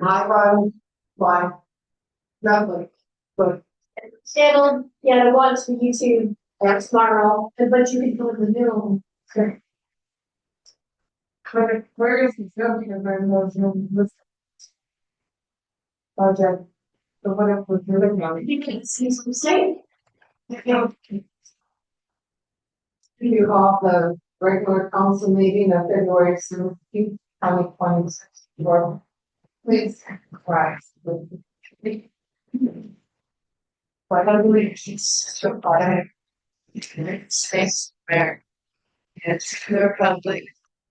I run my Netflix, but channel, yeah, I watch the YouTube tomorrow, but you can go in the middle. where is the film? Because I'm not this project. So what else was doing now? You can see some say. You off the regular council meeting of February 17th, 2026. Please rise. What I believe is so far. Space where it's the republic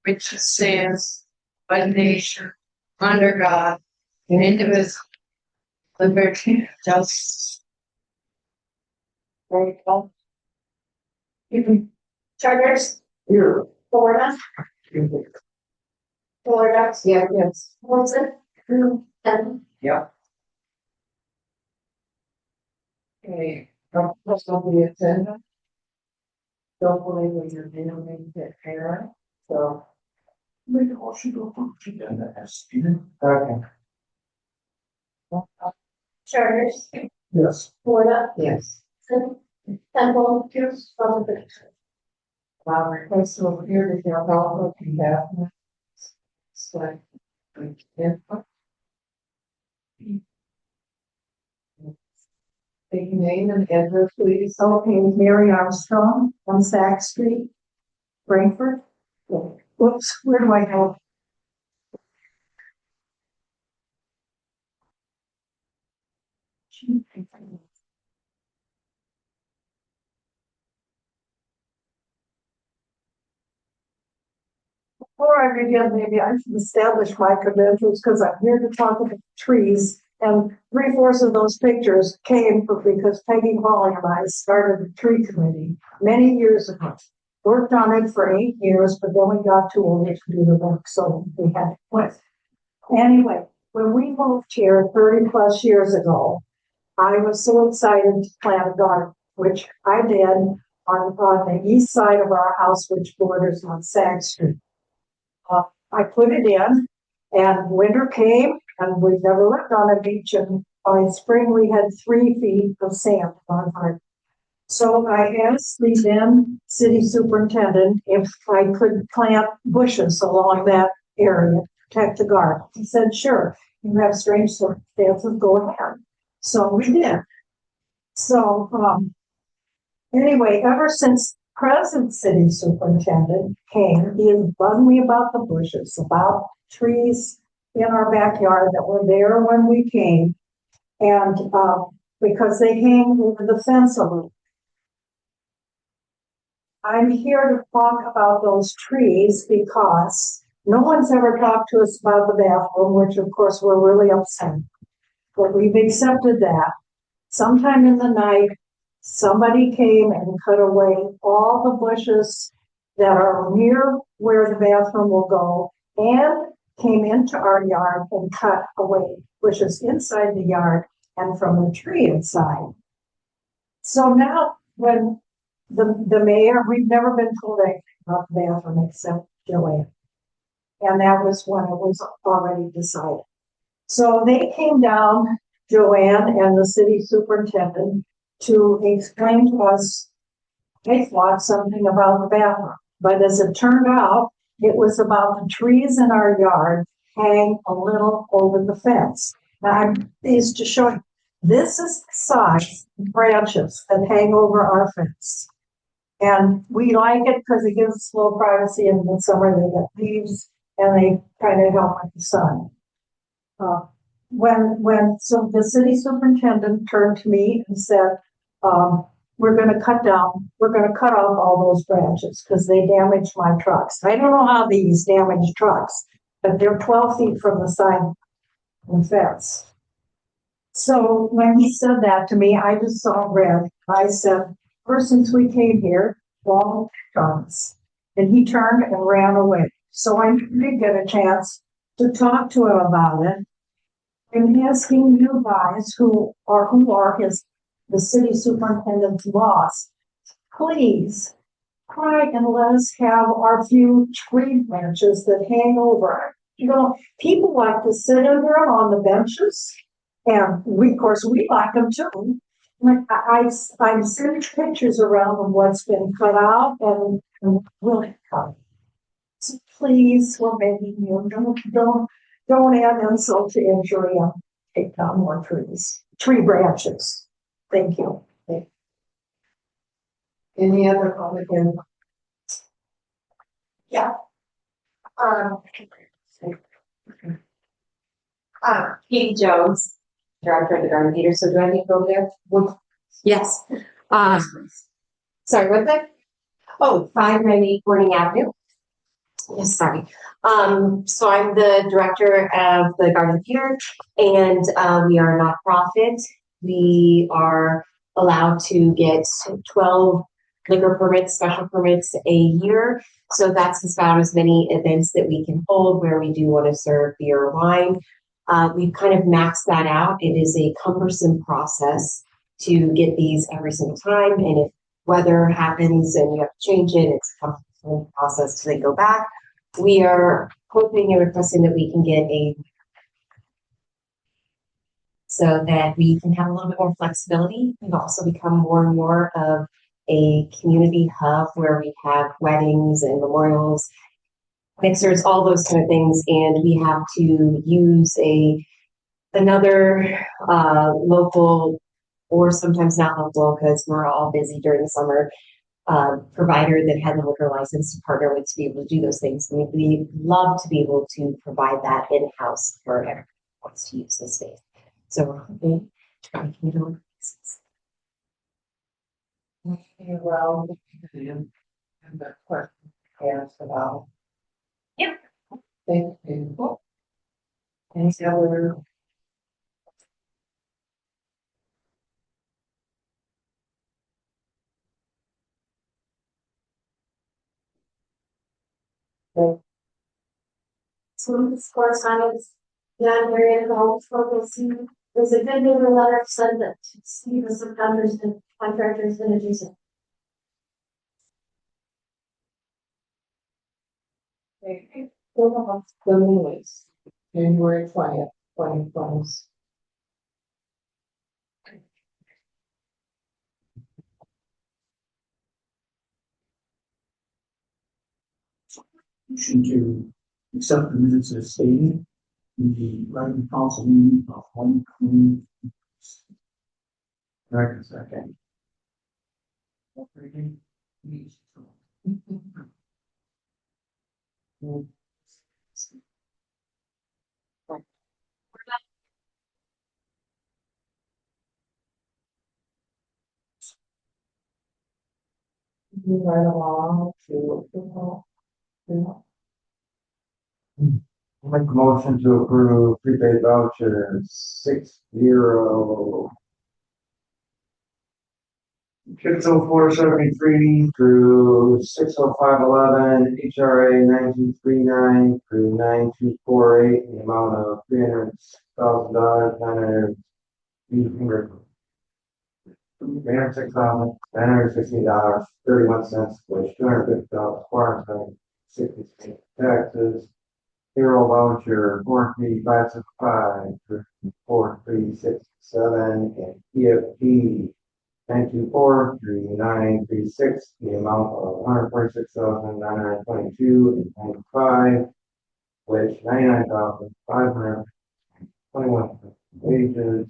which stands one nation under God, indivisible, liberty, justice. Very cool. Charters, Here. Florida, Yeah, yes. Wilson, and Yeah. Okay, first on the agenda. Don't believe what you're doing to Karen, so. Maybe all should go for agenda as needed. Okay. Charters, Yes. Florida, Yes. Temple, Wilson. Request over here to your help if you have. So. Yeah. Take your name and address, please. Okay, Mary Armstrong on Sack Street, Frankfurt. Whoops, where do I go? Before I begin, maybe I should establish my credentials because I'm here to talk about trees. And 3/4 of those pictures came because Peggy Hawley and I started the tree committee many years ago. Worked on it for 8 years, but then we got too old to do the work, so we had to quit. Anyway, when we moved here 30 plus years ago, I was so excited to plant a garden, which I did on the east side of our house, which borders on Sag Street. I put it in, and winter came, and we never lived on a beach. And by spring, we had 3 feet of sand on our. So I asked the then city superintendent if I could plant bushes along that area, protect the garden. He said, "Sure, you have strange circumstances, go ahead." So we did. So anyway, ever since present city superintendent came, he has bugged me about the bushes, about trees in our backyard that were there when we came, and because they hang over the fence a little. I'm here to talk about those trees because no one's ever talked to us about the bathroom, which of course we're really upset. But we've accepted that. Sometime in the night, somebody came and cut away all the bushes that are near where the bathroom will go and came into our yard and cut away bushes inside the yard and from the tree inside. So now when the mayor, we've never been told anything about the bathroom except Joanne. And that was when it was already decided. So they came down, Joanne and the city superintendent, to explain to us, they thought something about the bathroom. But as it turned out, it was about the trees in our yard hang a little over the fence. Now, I'm pleased to show you, this is the size of branches that hang over our fence. And we like it because it gives us a little privacy, and in summer they get leaves and they kind of help with the sun. So the city superintendent turned to me and said, we're gonna cut off all those branches because they damage my trucks. I don't know how these damage trucks, but they're 12 feet from the side of the fence. So when he said that to me, I just saw red. I said, ever since we came here, long guns. And he turned and ran away. So I did get a chance to talk to him about it. And asking you guys who are the city superintendent's boss, please try and let us have our few tree branches that hang over. You know, people like to sit under them on the benches. And of course, we like them too. Like I've seen pictures around of what's been cut out and really cut. So please, we're begging you, don't add insult to injury and take down more tree branches. Thank you. Any other public input? Katie Jones, Director of the Garden Theater. So do I need to go there? Yes. Sorry, what's that? Oh, 598 Corning Avenue. Yes, sorry. So I'm the director of the Garden Theater, and we are a nonprofit. We are allowed to get 12 liquor permits, special permits a year. So that's about as many events that we can hold where we do want to serve beer or wine. We've kind of maxed that out. It is a cumbersome process to get these every single time. And if weather happens and you have to change it, it's a cumbersome process to then go back. We are hoping and requesting that we can get so that we can have a little bit more flexibility. We've also become more and more of a community hub where we have weddings and memorials, mixers, all those kind of things, and we have to use another local, or sometimes not local because we're all busy during the summer, provider that had the liquor license to partner with to be able to do those things. And we love to be able to provide that in-house for everyone who wants to use this space. So we're hoping to try to get it over. Well, and the question asked about. Yep. Thank you. Any other? So this correspondence, John Marion Hall, there's a good neighbor letter said that Steve was some contractors and adjacent. Okay, the noise, January 20th, 2020. Motion to accept the minutes as stated in the London Council meeting of 120. Second. Move right along to Make a motion to approve prepaid voucher 60473 through 60511, HRA 9239 through 9248, in the amount of $300,000, $306,916.31, which $250,460 taxes. Payroll voucher 43565 through 4367, and EFT 9243936, the amount of $146,922.95. which 99,521 wages,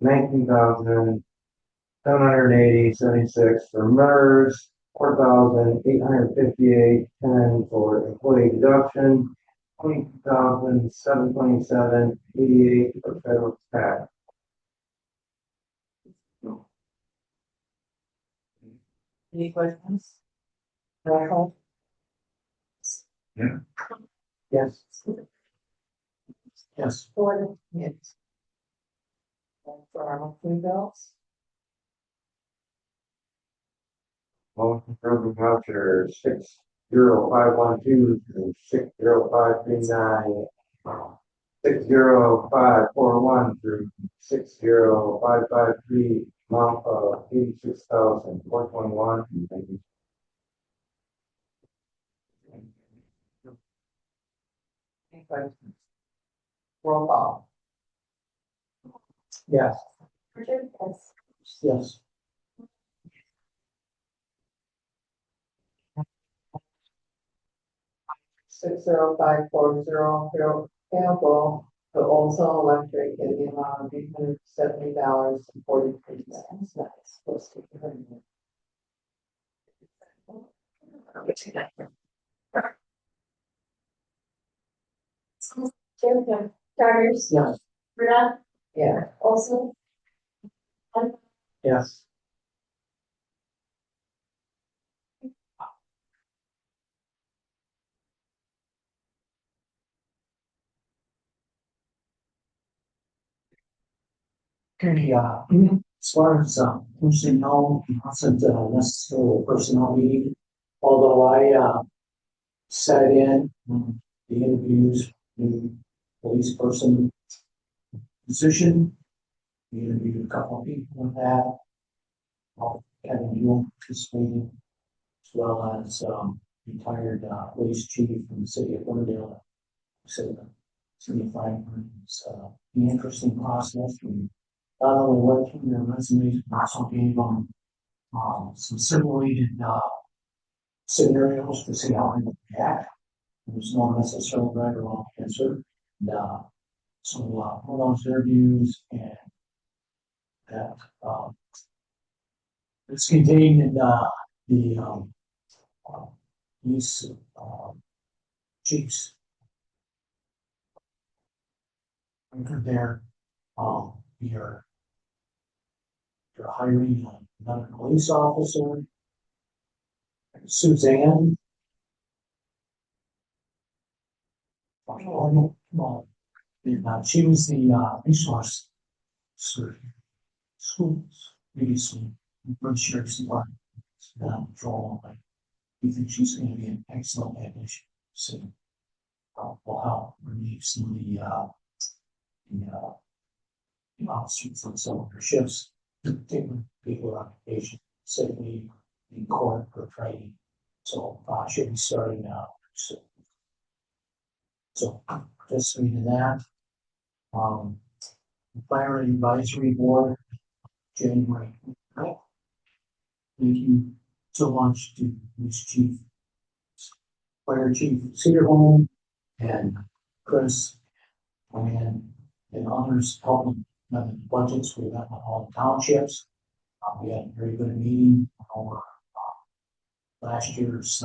19,780.76 for MERS, 4,858.10 for employee deduction, 20,727.88 for federal tax. Any questions? Roll call. Yes. Yes. Gordon? Yes. And for our monthly bills? Motion approving voucher 60512 through 60539, 60541 through 60553, amount of 86,421. Any questions? Roll call. Yes. Richard? Yes. Yes. Six zero five four zero payable to Olson Electric in the amount of $870.43. That's supposed to be heard. Jim? Charters? Yes. Brett? Yeah. Olson? Yes. Okay, as far as, personnel, wasn't necessarily a personnel meeting, although I, sat in the interviews, the police person position. We interviewed a couple of people with that. Kevin, you participated, as well as, retired, police chief from the city of Glendale. So, city of Frankfurt, it's, an interesting process. We not only went through their resumes, but also gave them, some simulated, scenarios to see how they would react. There's no necessarily right or wrong answer. And, so, one of those interviews and that, it's contained in, the, police, chiefs. Under there, we are you're hiring another police officer, Suzanne. Well, she was the resource schools previously, for sheriff's department. Patrol, like, we think she's going to be an excellent addition. So, will help relieve some of the officers on some of their shifts, particularly people on vacation, simply in court for training. So, she'll be starting now. So, participating in that. Fire Advisory Board, January 9th. Thank you so much to Police Chief, Fire Chief Cedarholm, and Chris, and others helping with the budgets. We met with all the townships. We had a very good meeting over last year's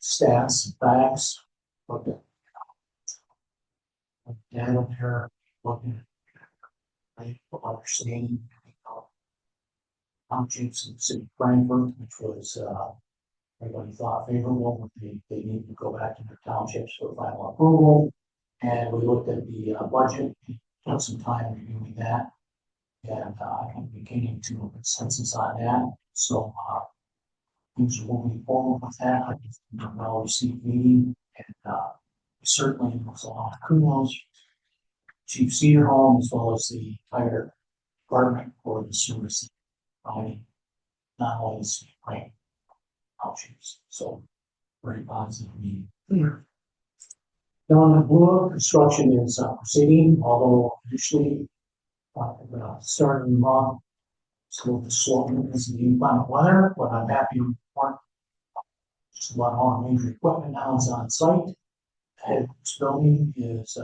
stats and facts. Looked at data there, looking at understanding townships in the city of Frankfurt, which was everybody thought favorable, but they need to go back to their townships for final approval. And we looked at the budget, took some time reviewing that, and I think we came to a consensus on that. So things are moving forward with that. I think it's been a well received meeting, and certainly was a lot of kudos. Chief Cedarholm, as well as the entire department for the service providing, not only the right options. So very positive meeting. Down at Blue, construction is proceeding, although initially starting the month, so the slow is the inclement weather, but I'm happy to report just about all the major equipment now is on site, This building is,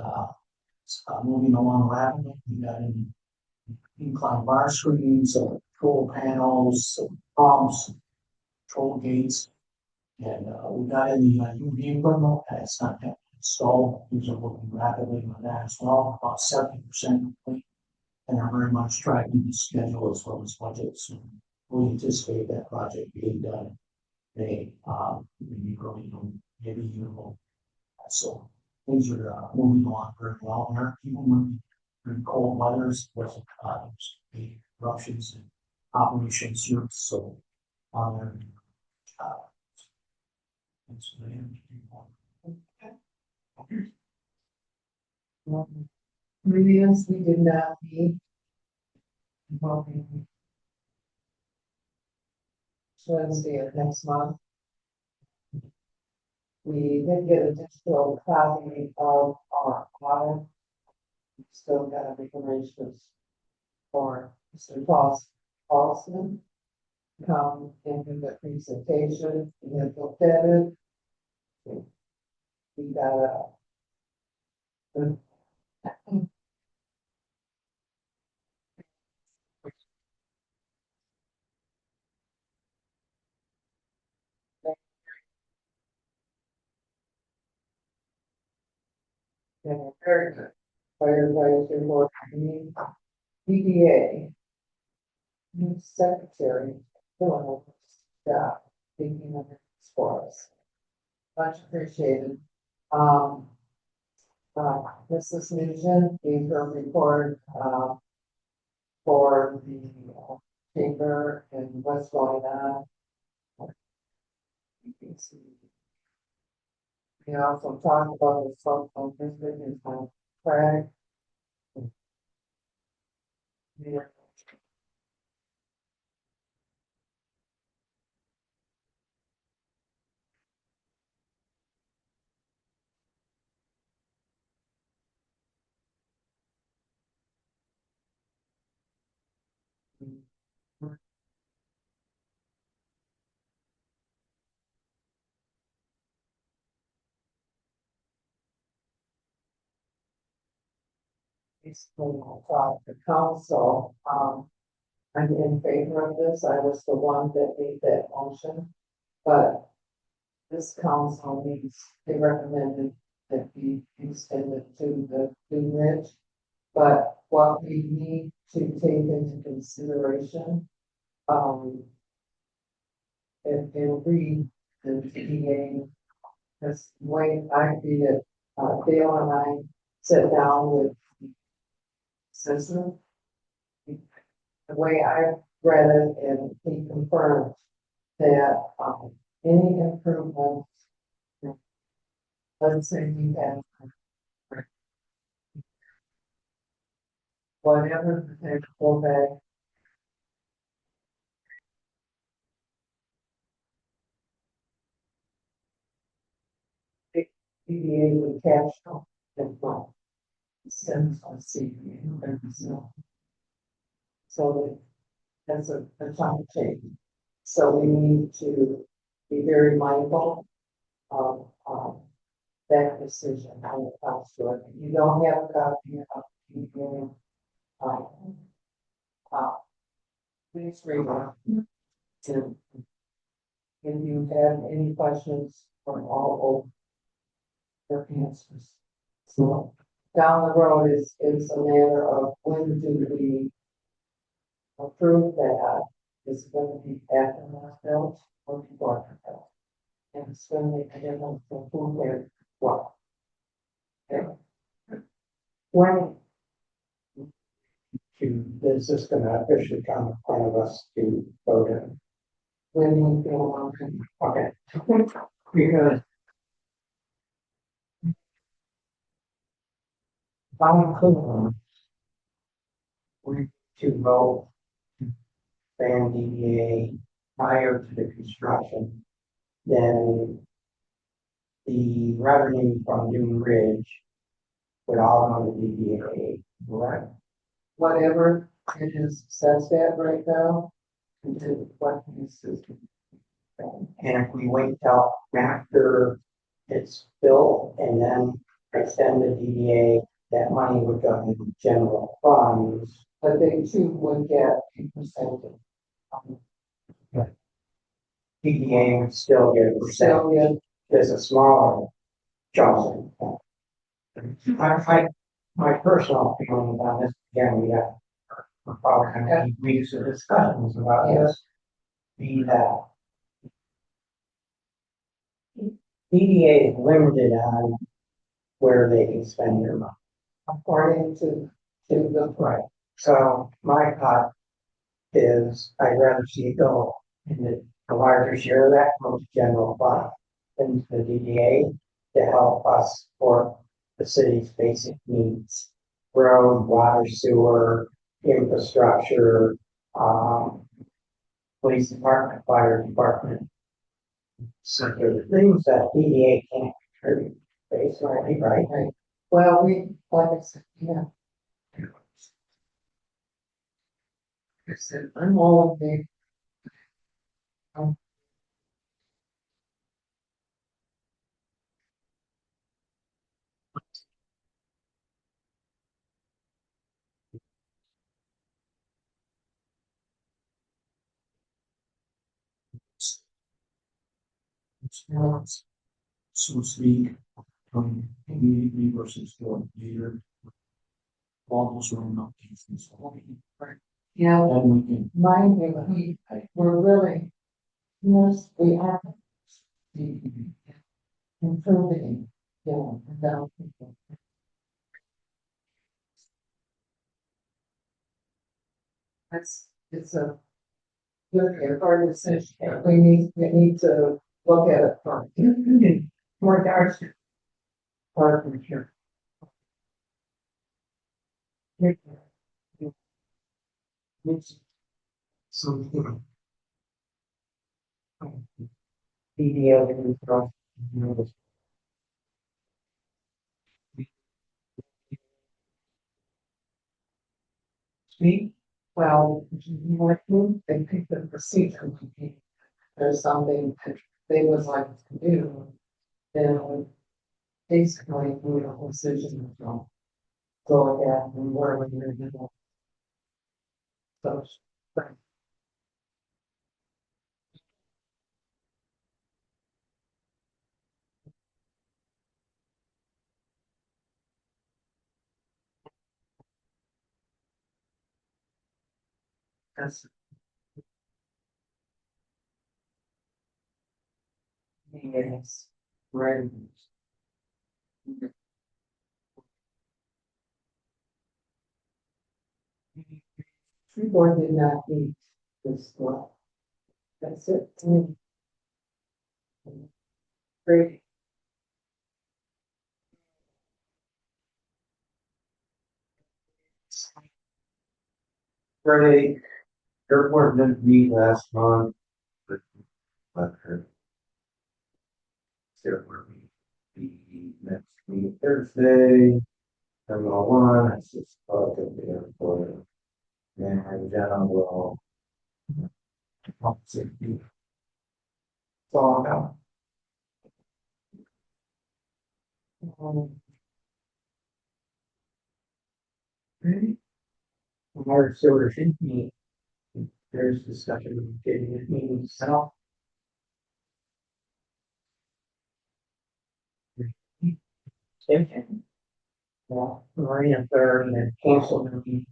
moving along rapidly. We got an incline bar screens, control panels, some pumps, control gates. And, we got in the UV equipment, that's not yet installed. These are working rapidly on that as well, about 70% complete. And are very much tracking the schedule as well as budget. So we anticipate that project being done May, maybe early, maybe April. So things are moving along very well there, even when very cold weathers, was big eruptions and operations here. So on there, it's Previous, we did not meet. Voting Wednesday of next month. We did get a digital copy of our audit. We still got information for Mr. Paulson. Come and do the presentation, we have looked at it. We got a. And very good. Firefighter report, PDA. New secretary, filling over staff, thinking of it for us. Much appreciated. Mrs. Nugent gave her report, for the paper and what's going on. You can see. We also talked about the cell phone district and how Craig. Yeah. The council, I'm in favor of this, I was the one that made that motion, but this council needs, they recommended that we extend it to the Blue Ridge. But what we need to take into consideration, and read the DEA, because the way I read it, Dale and I sat down with Citizen. The way I read it, and he confirmed that, any improvements, let's say we have whatever the technical bag. PDA would catch them and well. Sends on CPA and so that's a time change. So we need to be very mindful of, that decision when it comes to it. You don't have a copy of PDA. Please read it. And if you have any questions from all over your answers. So down the road is a matter of when do we approve that? Is it going to be after the built or before the built? And it's going to make a difference for who there what. Okay. When Is this gonna officially come in front of us to vote in? when we feel Okay. Because I'm clear. We to vote ban DDA prior to the construction, then the revenue from New Ridge would all go to DDA, correct? whatever it is says that right now, into what this system. And if we wait till after it's built and and then extend the DDA, that money would go into general funds. But they too would get a percentage. DDA would still get a So, yeah, percentage, there's a smaller chunk. My personal feeling about this, again, we're probably gonna have weeks of discussions about this. Be that DDA is limited on where they can spend their money. according to the Right. So my thought is I'd rather see it go in the larger share of that goes to general fund than the DDA to help us for the city's basic needs. Road, water, sewer, infrastructure, police department, fire department. So the things that DDA can't contribute, basically, right? Well, we, like I said, yeah. Like I said, I'm all of the. So to speak, immediately versus later. All those are not things. Yeah, And we can. mind you, we're really, yes, we are. Improving, about people. It's a good, hard decision, we need to look at it from. More dark. Partnership. So. DDA and stuff. Speak, well, what they pick the procedure. There's something that they would like to do. Then basically, we have a decision from. Go ahead and where we're gonna do. So. That's. Yes, right. Tree board did not eat this well. That's it. Great. Friday, airport didn't meet last month. But her. Airport meet the next meeting Thursday. Terminal 1, it's just part of the airport. And Jenna will. Safety. It's all about. Ready? Water sewer should meet. There's discussion of getting it meeting set. Extension. Well, Marina third and then cancel the meeting.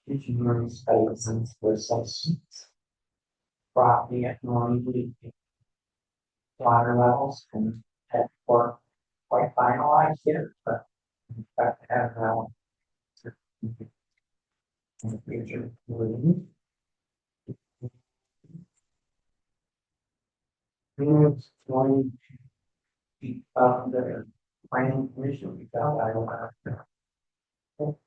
Engineering studies for some property at normally water levels and that work quite finalized here, but in fact have now. In the future. It's going to be the planning commission, we got, I don't know.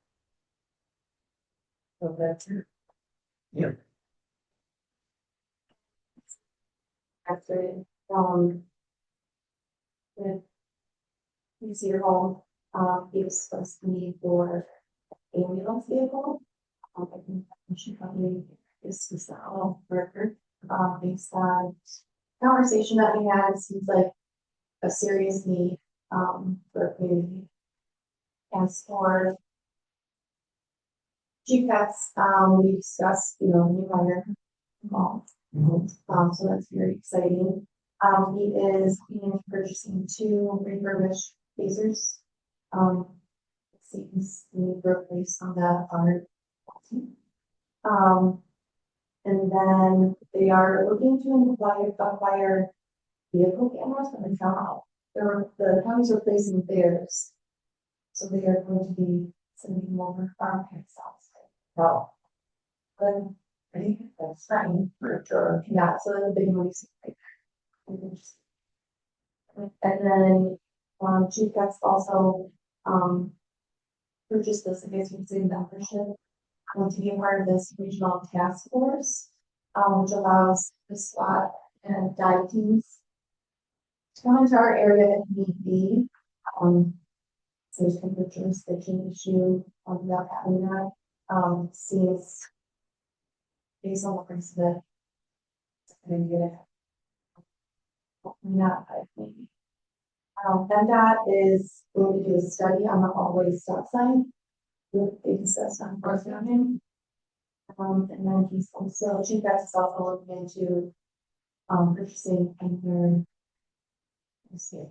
So that's it. Yeah. After, the easier home, he was supposed to be for ambulance vehicle. I think we should probably discuss that all further about based on conversation that we had, it seems like a serious need, for a community. As for GCAS, we discussed, new hire involved. So that's very exciting. He is purchasing 2 refurbished phasers. It seems we need to replace on the other. And then they are looking to acquire vehicle cameras from the town. The county's replacing theirs. So they are going to be sending them over farm picks outside. Well, But I think that's fine. Yeah, so then the big money's like. And then, Chief Guts also, purchased this, I guess you could say membership, to be a part of this regional task force, which allows the SWAT and dive teams to come into our area if need be. So there's kind of a jurisdiction issue without having that. Seems based on the price of it, it's gonna get it. Hopefully not, but maybe. MDOT is going to do a study on the hallway stop sign. They discussed on Fourth Avenue. And then he's also, Chief Guts is also looking into, purchasing another. Let's see.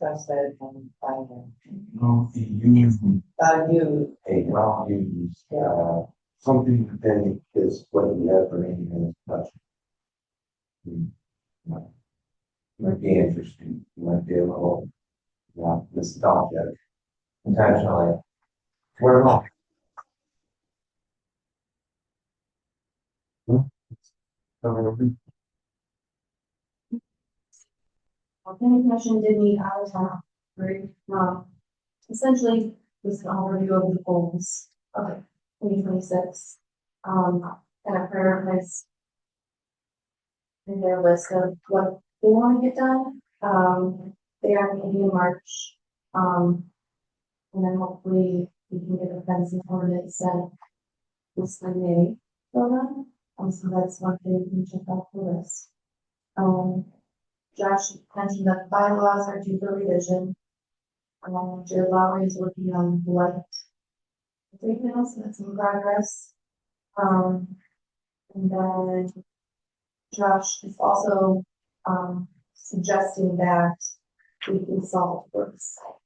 discuss that and find No, you, you, I'll use, something that then is what you have for me in this budget. Might be interesting, might be a little, nostalgic, potentially. Where not? Planning Commission did meet out of town, right? Essentially, was an overview of the goals of 2026. And I prioritized in their list of what they want to get done. They are meeting in March. And then hopefully we can get a fencing ordinance set this May. So that's one thing we can check out the list. Josh mentioned that the bylaws are due for revision. Jared Lowry is working on light. Right now, so that's in progress. And then Josh is also suggesting that we consult for the site.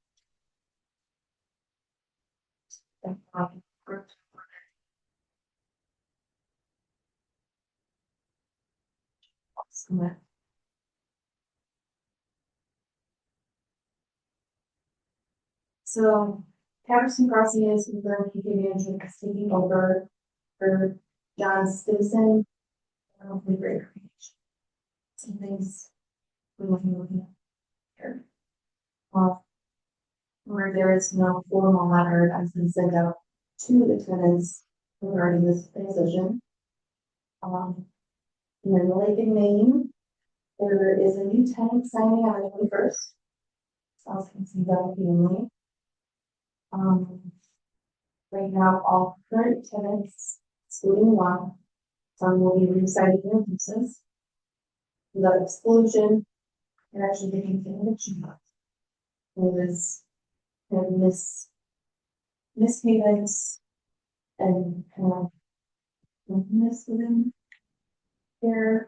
So Patterson Crossing is confirmed management is taking over for John Stimson. Hopefully great information. Some things we're looking at here. Where there is no formal letter that has been sent out to the tenants regarding this decision. And then the Lake in Maine, there is a new tenant signing on the 21st. Sounds like some family. Right now, all current tenants, excluding one, some will be reciting their leases. Without exclusion, they're actually getting conviction. There is kind of mispayments and kind of within their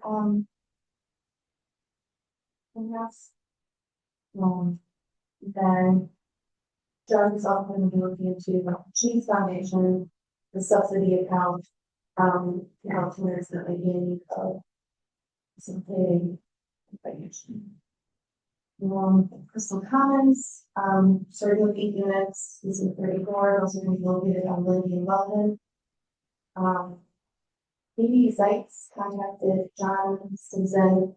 perhaps. Then John is also going to be looking into the Cheese Foundation, the subsidy account, tenants that may be in need of something financial. Crystal Commons, starting with 8 units, this is 34, those are going to be located on Lindy and Weldon. Katie Zeitz contacted John Stimson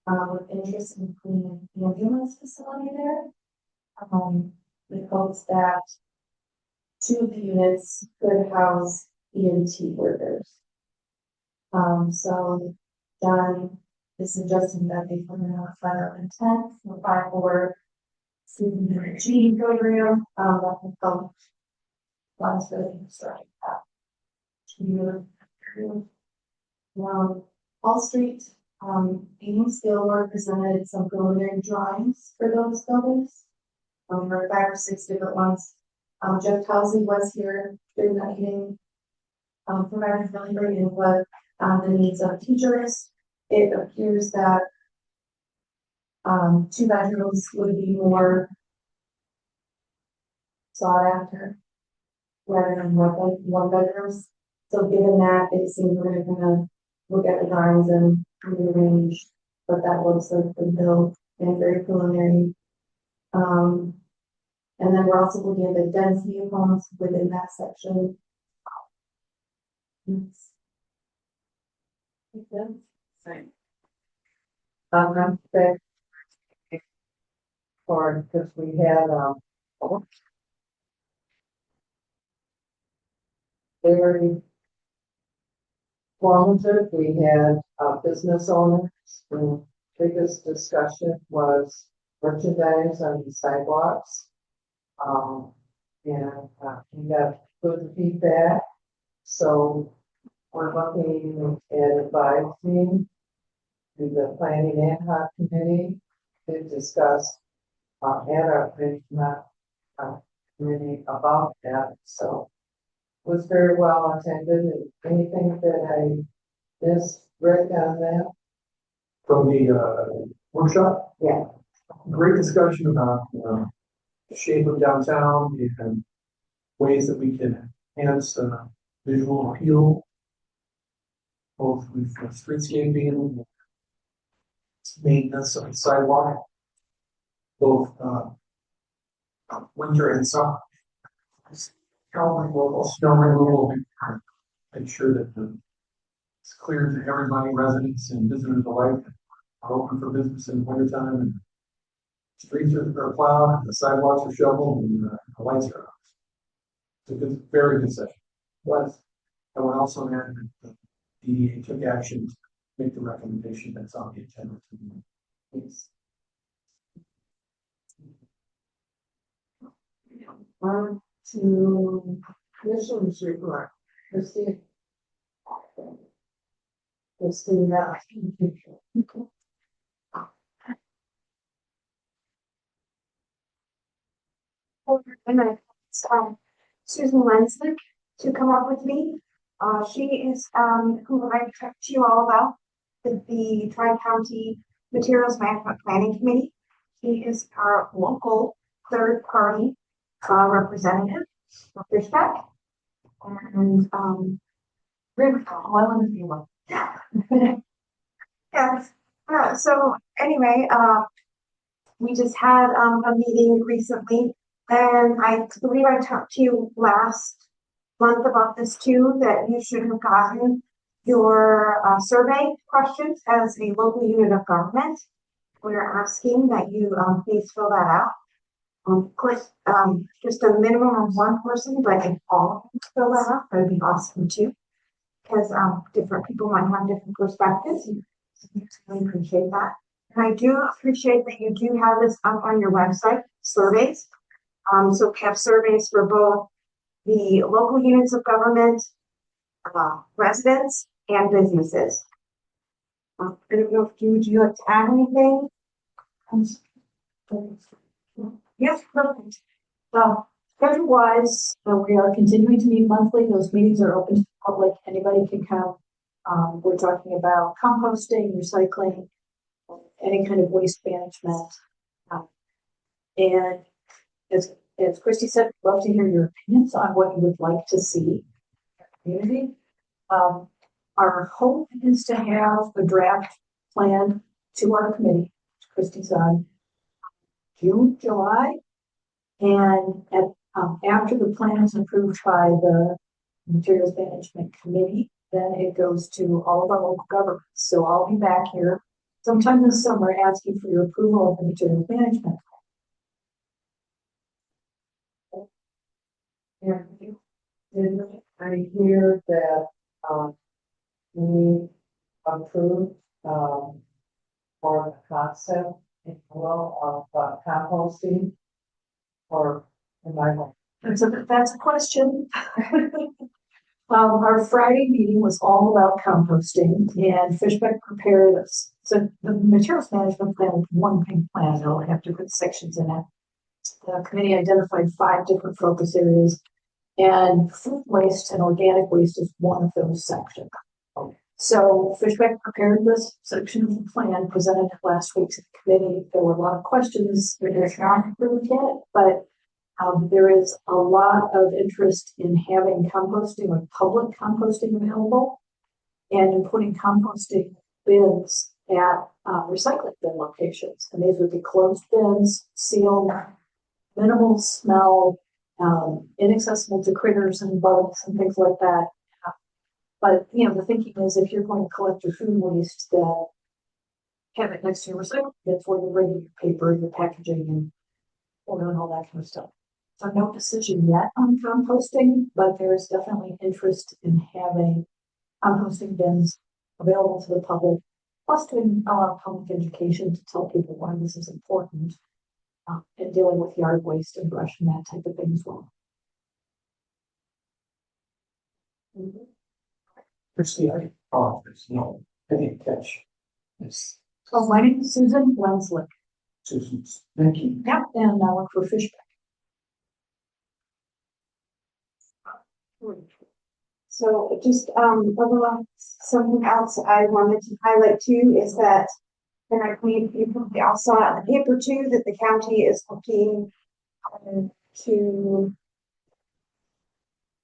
with interest in cleaning the ambulance facility there. With hopes that 2 of the units could house EMT workers. So John is suggesting that they put in a letter of intent for fire for CDG program, that will help funds for the construction. Hall Street, Amy Steelwork presented some preliminary drawings for those buildings. For 5 or 6 different ones. Jeff Towsley was here during that meeting. Provided really great input on the needs of teachers. It appears that 2 bedrooms would be more sought after rather than 1 bedrooms. So given that, it seems we're gonna kind of look at the drawings and rearrange what that looks like for the build and very preliminary. And then we're also looking at the density of homes within that section. Yes. Makes sense? Same. I'm back. For, because we had, very informative. We had, business owners. The biggest discussion was merchandise on the sidewalks. We got good feedback. So we're looking at advising to the planning ad hoc committee to discuss at our committee about that. So it was very well attended. Anything that I missed, Rick, on that? From the workshop. Yeah. Great discussion about the shape of downtown and ways that we can enhance visual appeal, both with streetscaping and maintenance of the sidewalk, both winter and summer. Snow removal, make sure that it's clear to everybody, residents and visitors alike, are open for business in the wintertime, and streets are plowed, the sidewalks are shoveled, and the lights are on. It's a good, very good session. Was I would also add that the DDA took action to make the recommendation that's on the agenda. yes. On to commissioners report. Christine. Christine, And I, Susan Lensnick to come up with me. She is, who I talked to you all about, the Tri-County Materials Management Planning Committee. She is our local third party, representative of Fishback. And, Rick, oh, I want to see one. Yes, so anyway, we just had, a meeting recently. And I believe I talked to you last month about this too, that you should have gotten your survey questions as a local unit of government. We're asking that you please fill that out. Of course, just a minimum of 1 person, but if all of them fill that out, that would be awesome too. Because different people might have different perspectives. So we really appreciate that. And I do appreciate that you do have this up on your website, surveys. So we have surveys for both the local units of government, residents, and businesses. I don't know if would you like to add anything? Yes, perfect. Schedule-wise, we are continuing to meet monthly. Those meetings are open to the public. Anybody can come. We're talking about composting, recycling, any kind of waste management. And as Christy said, we'd love to hear your opinions on what you would like to see in the community. Our hope is to have a draft plan to our committee, which Christy's on June, July. And after the plan is approved by the Materials Management Committee, then it goes to all of our local governments. So I'll be back here sometime this summer asking for your approval of the Materials Management. Yeah. Did I hear that, we approved, for the concept, if you will, of composting? Or am I wrong? That's a question. Our Friday meeting was all about composting and Fishbeck prepared us. So the materials management plan is one big plan, it'll have different sections in it. The committee identified 5 different focus areas and food waste and organic waste is one of those sections. So Fishbeck prepared this section of the plan, presented it last week's committee. There were a lot of questions, there's not really yet, but there is a lot of interest in having composting or public composting available and in putting composting bins at recycling bin locations. And these would be closed bins, sealed, minimal smell, inaccessible to critters and bugs and things like that. But, you know, the thinking is if you're going to collect your food waste, then have it next to your recycling bins where you're bringing your paper, your packaging, and oil and all that kind of stuff. So no decision yet on composting, but there is definitely interest in having composting bins available to the public, plus doing a lot of public education to tell people why this is important, and dealing with yard waste and brush and that type of thing as well. Christie, I didn't catch this. So my name is Susan Lenslick. Susan's, thank you. Yeah, and I work for Fishbeck. So just, something else I wanted to highlight too is that, and I believe you probably all saw it in the paper too, that the county is looking to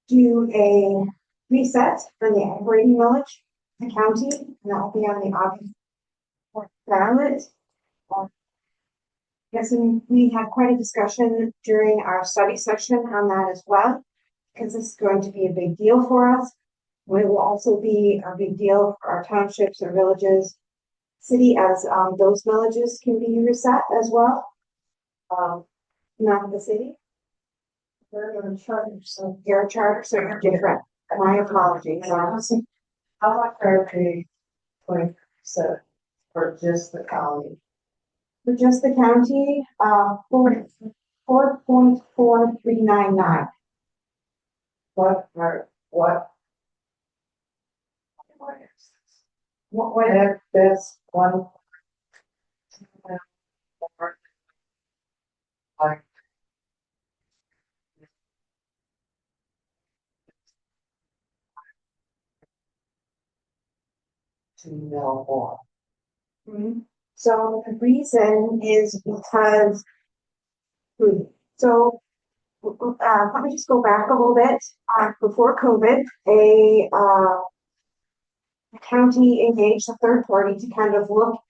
do a reset for the operating millage, in the county, and that will be on the August 4th ballot. Yes, and we had quite a discussion during our study session on that as well, because this is going to be a big deal for us. It will also be a big deal for our townships or villages, city, as those villages can be reset as well. Not the city. They're a charter, so you're a charter, so you're different. My apologies. How much are they 20% for just the county? For just the county, 4.4399. What? That's one. Like. $2 million more. So the reason is because, so let me just go back a little bit. Before COVID, a county engaged a third party to kind of look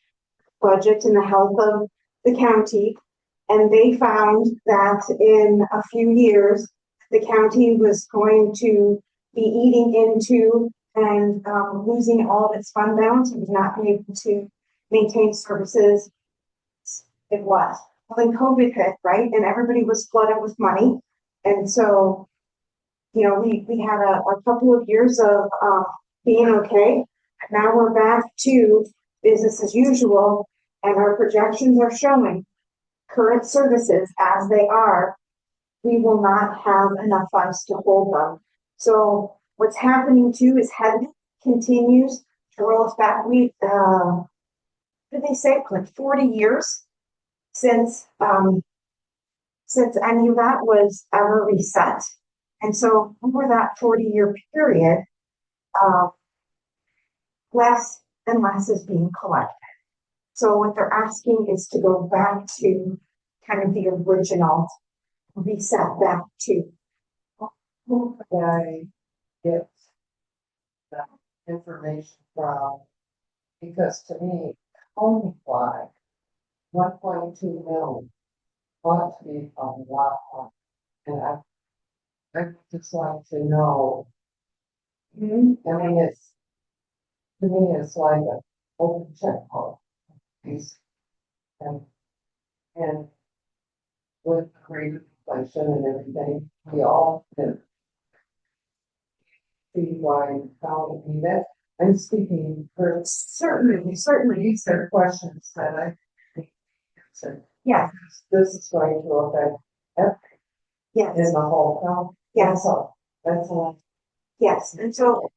budget and the health of the county. And they found that in a few years, the county was going to be eating into and losing all of its fund balance. It was not able to maintain services. It was. Well, then COVID hit, right? And everybody was flooded with money. And so, you know, we had a couple of years of being okay. Now we're back to business as usual, and our projections are showing current services as they are, we will not have enough funds to hold them. So what's happening too is headwind continues to roll us back. We, what did they say? Like 40 years since any of that was ever reset. And so over that 40-year period, less and less is being collected. So what they're asking is to go back to kind of the original, reset back to. Who could I get the information from? Because to me, county-wide, 1.2 million ought to be a lot more. And I just like to know. I mean, to me, it's like an open checkbook. And with great inflation and everything, we all can see why county need it. I'm speaking for certainly these are questions that I think answer. Yeah. This is going to affect everything Yes. in the whole county. Yes. That's all. Yes, and so,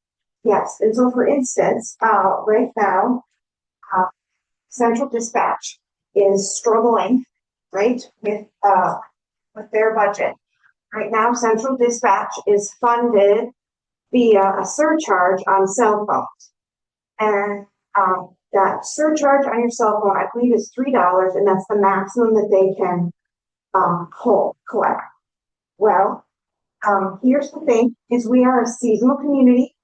for instance, right now, Central Dispatch is struggling, right, with their budget. Right now, Central Dispatch is funded via a surcharge on cell phones. And, that surcharge on your cell phone, I believe is $3, and that's the maximum that they can, collect. Well, here's the thing, is we are a seasonal community,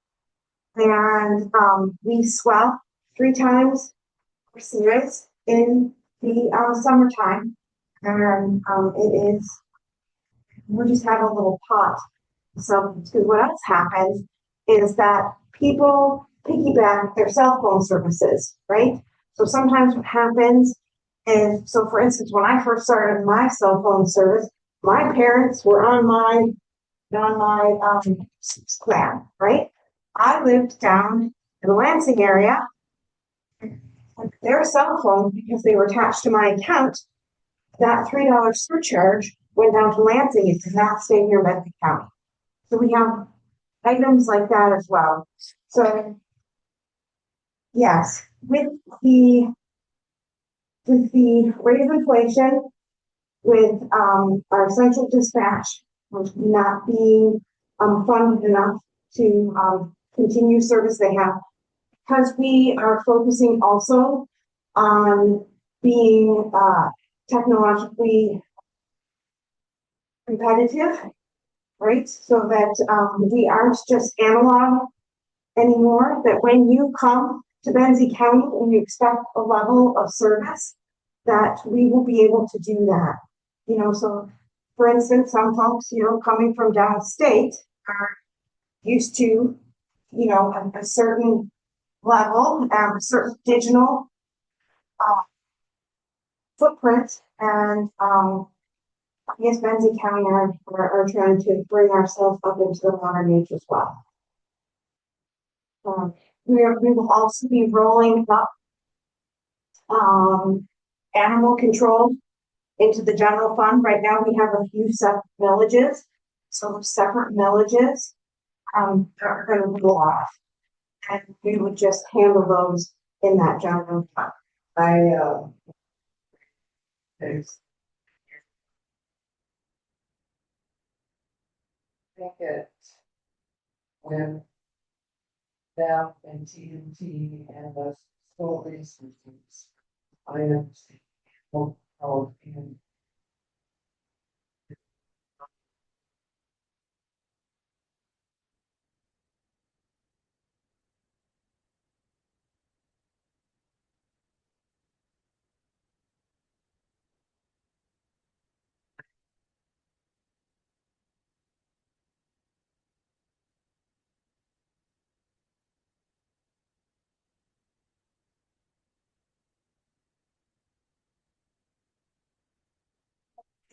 and, we swell 3 times for cereals in the, summertime. And, it is, we just have a little pot. So, because what else happens is that people piggyback their cell phone services, right? So sometimes what happens is, so for instance, when I first started my cell phone service, my parents were on my plan, right? I lived down in the Lansing area. Their cell phone, because they were attached to my account, that $3 surcharge went down to Lansing. It did not stay here in Benton County. So we have items like that as well. So yes, with the rate of inflation, with our Central Dispatch not being funded enough to continue service they have, because we are focusing also on being technologically competitive, right? So that we aren't just analog anymore, that when you come to Benzie County and you expect a level of service, that we will be able to do that. You know, so for instance, some folks, you know, coming from downstate are used to, you know, a certain level, a certain digital footprint, and yes, Benzie County are trying to bring ourselves up into the modern age as well. We will also be rolling up animal control into the general fund. Right now, we have a few separate villages, so separate villages are going to go off, and we would just handle those in that general fund. Think it when them and TNT and the school resources. I understand. Oh,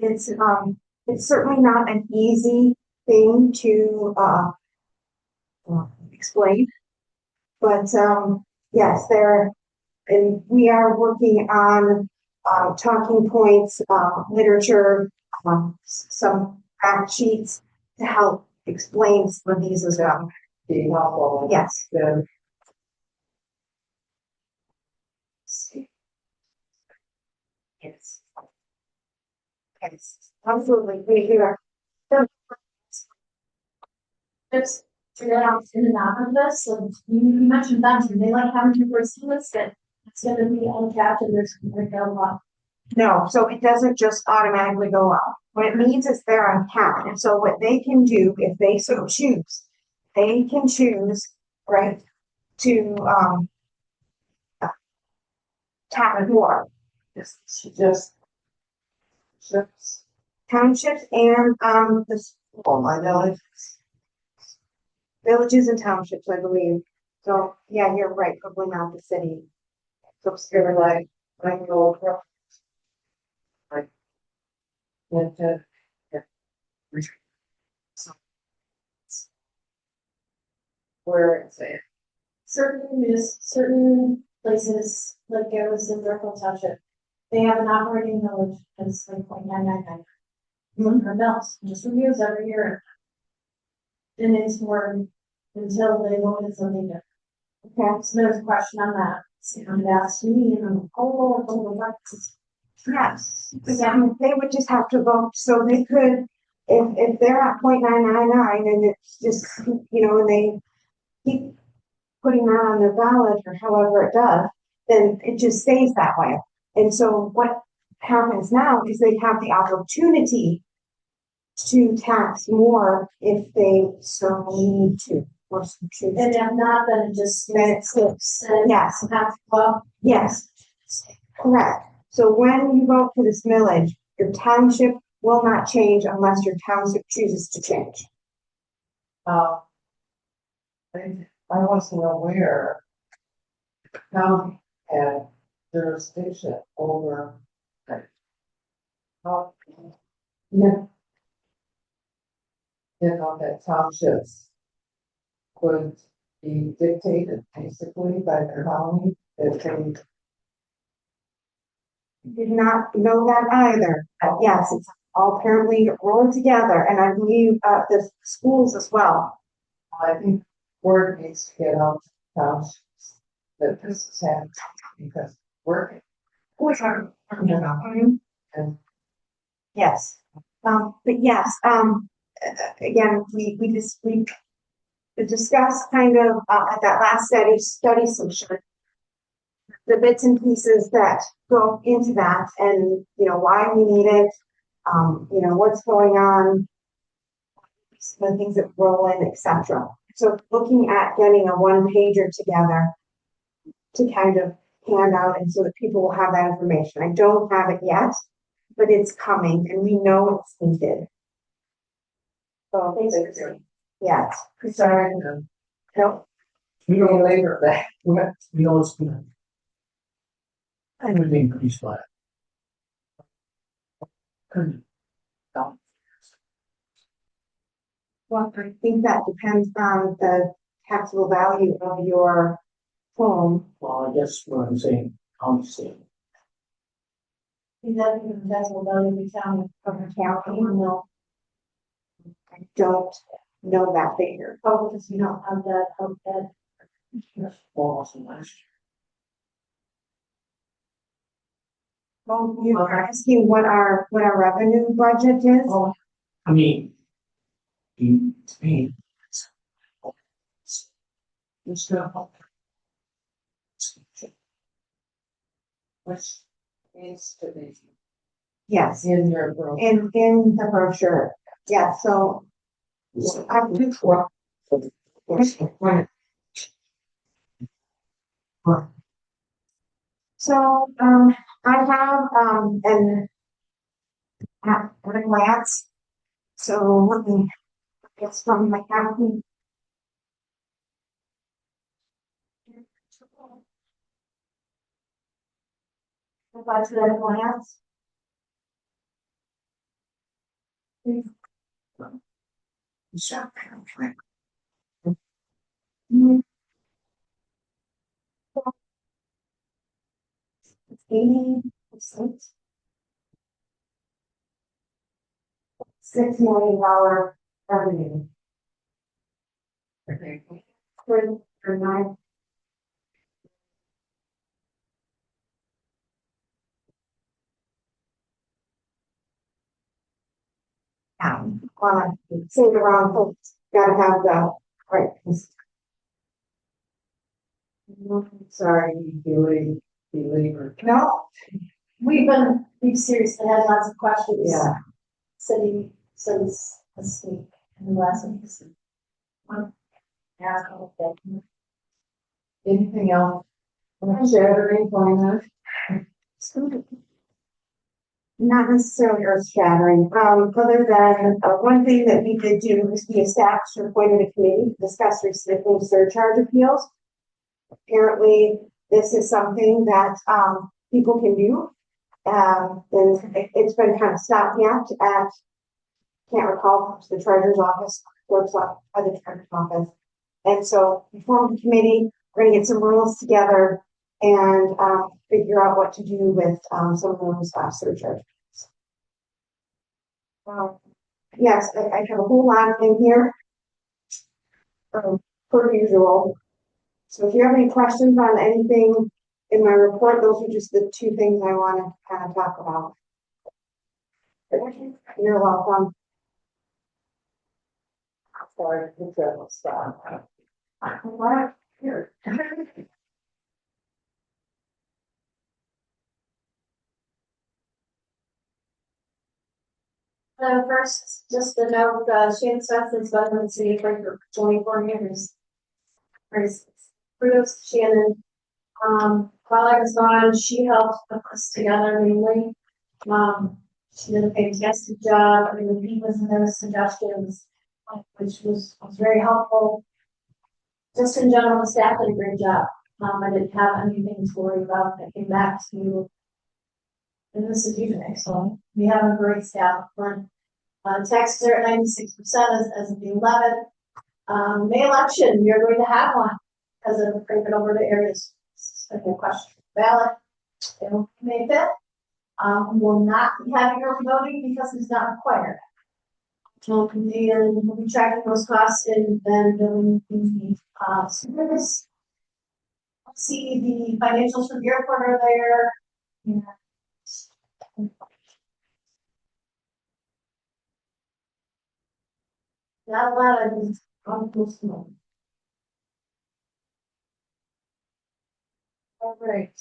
and it's certainly not an easy thing to explain, but yes, and we are working on talking points, literature, some fact sheets to help explain some of these as well. be helpful. Yes. Good. Yes. Yes, absolutely. We are. Just figure out in and out of this, so you mentioned that, and they like having to pursue this, that it's gonna be uncapped and there's gonna go up. No, so it doesn't just automatically go up. What it means is they're uncapped. And so what they can do, if they so choose, they can choose, right, to tap more. Just Townships and the oh, I know it. villages and townships, I believe. So yeah, you're right, probably not the city. So scared like I go across. Like went to so where it's at. Certain places, like Garrison, Circle Township, they have an operating village, and it's like 0.999. One per mills, just reviews every year. And it's more until they voted something different. Okay. So there's a question on that. Someone asked me, and I'm, Yes, again, they would just have to vote, so they could, if they're at 0.999 and it's just, you know, and they keep putting that on their ballot or however it does, then it just stays that way. And so what happens now is they have the opportunity to tax more if they so need to, or so choose. and if not, then it just. Then it slips. And Yes, have to go up. yes, correct. So when you vote for this millage, your township will not change unless your township chooses to change. I wasn't aware. County had jurisdiction over. How. Yeah. You know, that townships could be dictated basically by the county, if they. Did not know that either, but yes, it's all apparently rolled together, and I believe, the schools as well. I think word needs to get out to townships that this is happening because working. You know, and Yes, but yes, again, we discussed kind of, at that last study session, the bits and pieces that go into that and, you know, why we need it, you know, what's going on, the things that roll in, etc. So looking at getting a one pager together to kind of hand out and so that people will have that information. I don't have it yet, but it's coming and we know it's needed. So Thanks, thank Christine. you. Yes. sorry, No, We we know, labor that. we know it's gonna. And it would increase by. Couldn't. well, I think that depends on the taxable value of your home. Well, I guess what I'm saying, I'm saying, That's what value we found from the county, no, I don't know that figure. probably because we don't have that, almost last year. Well, you are asking what our revenue budget is? Oh, I mean. To me. It's gonna help. Which needs to be Yes, in your room. in the brochure. Yeah, so I do for. So, I have, at a glance. So let me, it's from my county. If I do at a glance. Mm. It's 80%. $6 million revenue. For 9. Say the wrong folks, gotta have the right. Sorry, you believer. No, we've seriously had lots of questions. Yeah. Sitting since this week and the last week. Yeah, okay. Anything else? Shattering going on? not necessarily earth shattering, other than, one thing that we did do is we established and appointed a committee to discuss recycling surcharge appeals. Apparently, this is something that, people can do. And it's been kind of stopgap at, can't recall, the treasurer's office, clerk's office, the treasurer's office. And so we formed a committee, we're gonna get some rules together and, figure out what to do with, some of those, surcharges. Yes, I have a whole lot in here. per usual. So if you have any questions on anything in my report, those are just the two things I wanted to kind of talk about. You're welcome. Sorry, the travel stop. Wow, here. First, just to note, Shannon Smith has been in the city for 24 years. Bruce, Shannon, while I was gone, she helped put us together mainly. She did a fantastic job. I mean, he was in those suggestions, which was very helpful. Just in general, the staff did a great job. I didn't have anything to worry about. I came back to, and this is even excellent. We have a great staff. Taxes are at 96% as of the 11th. May election, you're going to have one because of bring it over to areas. Second question ballot. It will be May 5th. We will not be having early voting because it's not required. And we'll be tracking those costs and then billing the service. See the financials for the airport are there. Yeah. Not a lot of these almost no. All right.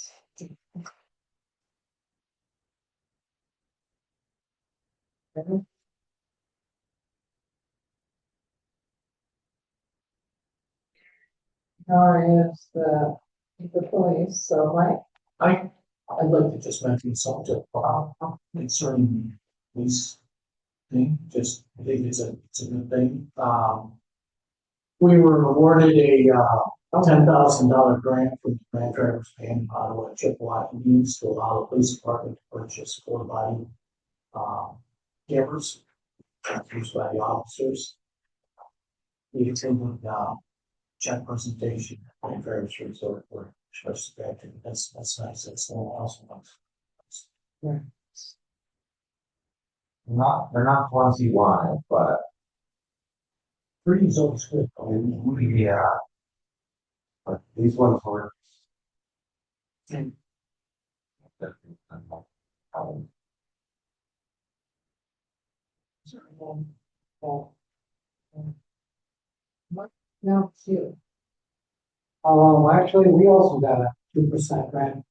Now is the police, so Mike. I'd like to just mention something concerning this thing, just, I think it's a good thing. We were awarded a, $10,000 grant from the Grant Drivers Band Ottawa Chippewa Indians to allow the police department to purchase 4-body, cameras used by the officers. We attended, check presentation and various resort for special factor. That's nice. That's awesome. They're not ones you want, but Free is always good. yeah. But these ones were. And No, it's you. actually, we also got a 2% grant.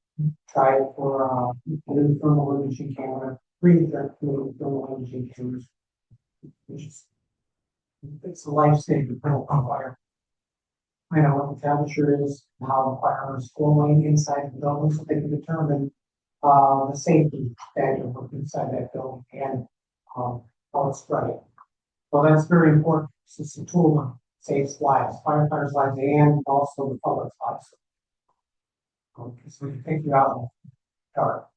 Tried for, an thermal imaging camera, free thermal imaging cameras. Which is, it's a life-saving thermal fire. I know what the temperature is, how the fire is flowing inside the building, so they can determine, the safety factor of inside that building and, how it's spreading. Well, that's very important. It's a tool that saves lives, firefighters' lives, and also the public's lives. Because we can take you out in the dark.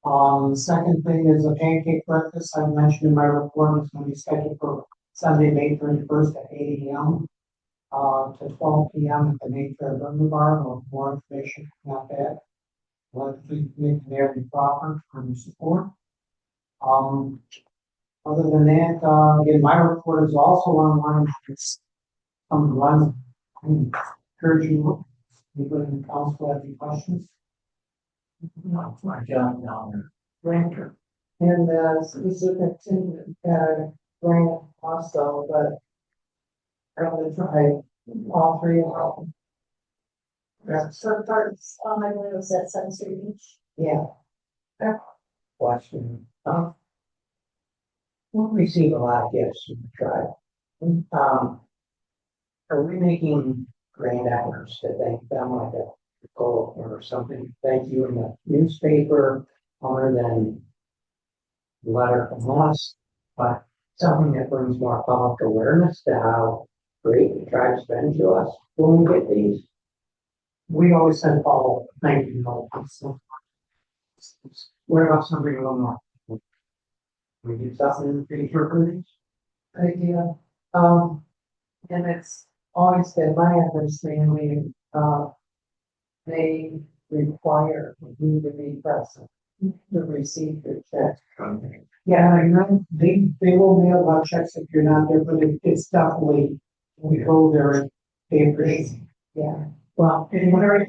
The second thing is a pancake breakfast. I mentioned in my report, it's going to be scheduled for Sunday, May 31st at 8 a.m. To 12 p.m. at the Mayfair Burger Bar. For more information about that. I'd like to thank Mary Crawford for your support. Other than that, again, my report is also online. It's some runs. I encourage you, anybody in the council have any questions? My job down there. Ranker. And superintendent grant also, but I'm gonna try all three of them. So parts, I believe it was at 7th Street Beach. Yeah. Question. We receive a lot of gifts from the tribe. Are we making grand efforts to thank them like a goal or something? Thank you in the newspaper, other than the letter from us, but something that brings more public awareness to how great the tribe's been to us when we get these. We always send follow, thank you notes. So, what about something a little more? We do something in the future for these. Idea. And it's always been my understanding, they require you to be present to receive your check. Yeah, I know, they will mail out checks if you're not there, but it's definitely, we go there papers. Yeah. Well, in very.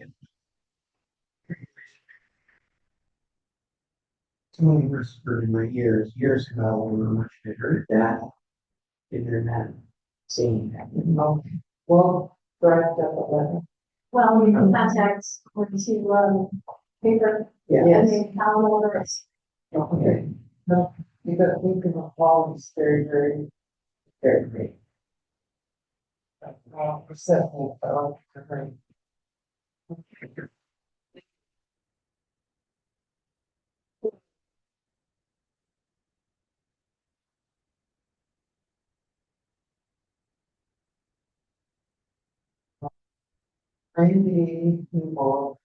Someone whispered in my ears years ago when we were much bigger that internet seeing that. Okay. Well, draft up a letter. Well, we can contact or to, paper Yeah. and Yes. make calendars. Okay. No, because we can always very, very great. Percent, I like to agree. Randy, people.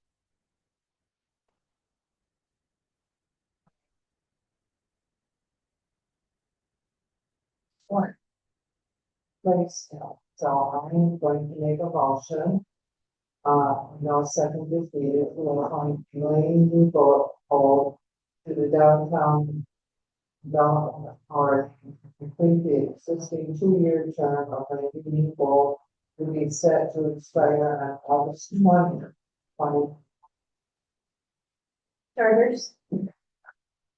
What? Place, so I'm going to make a motion. No second defeated, we're on Elaine Depot, to the downtown development authority to complete the existing two-year term of Randy Depot to be set to expire on August 20. Charters,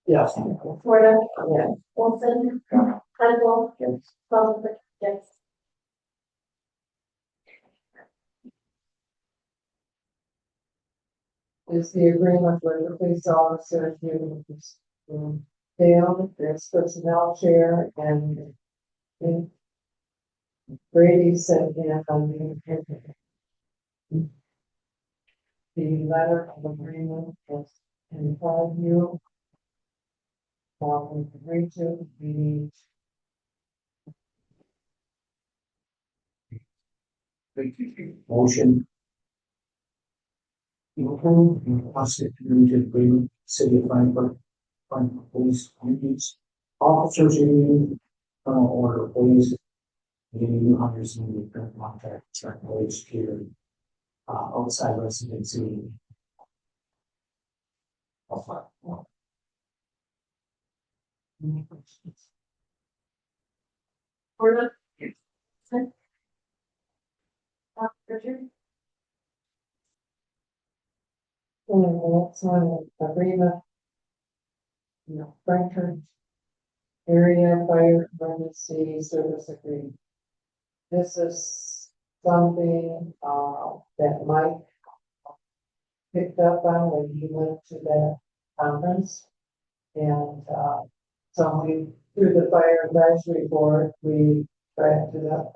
Yes. Florida, Yeah. Wilson, Huddle, Salisbury, yes. Is the agreement with the police officer to Dale, there's personnel chair, and Brady sent in on the letter of agreement is in front of you. We agree to, we need Motion. You approve and constitute community agreement, city of Frankfurt police unions, officers union, order police. Union hundreds in the current contract, wage security, outside residency. any questions. Florida. Wilson. Richard, And that's on agreement. Frankfurt area fire emergency service agreement. This is something, that Mike picked up on when he went to that conference. And, so we, through the fire advisory board, we drafted up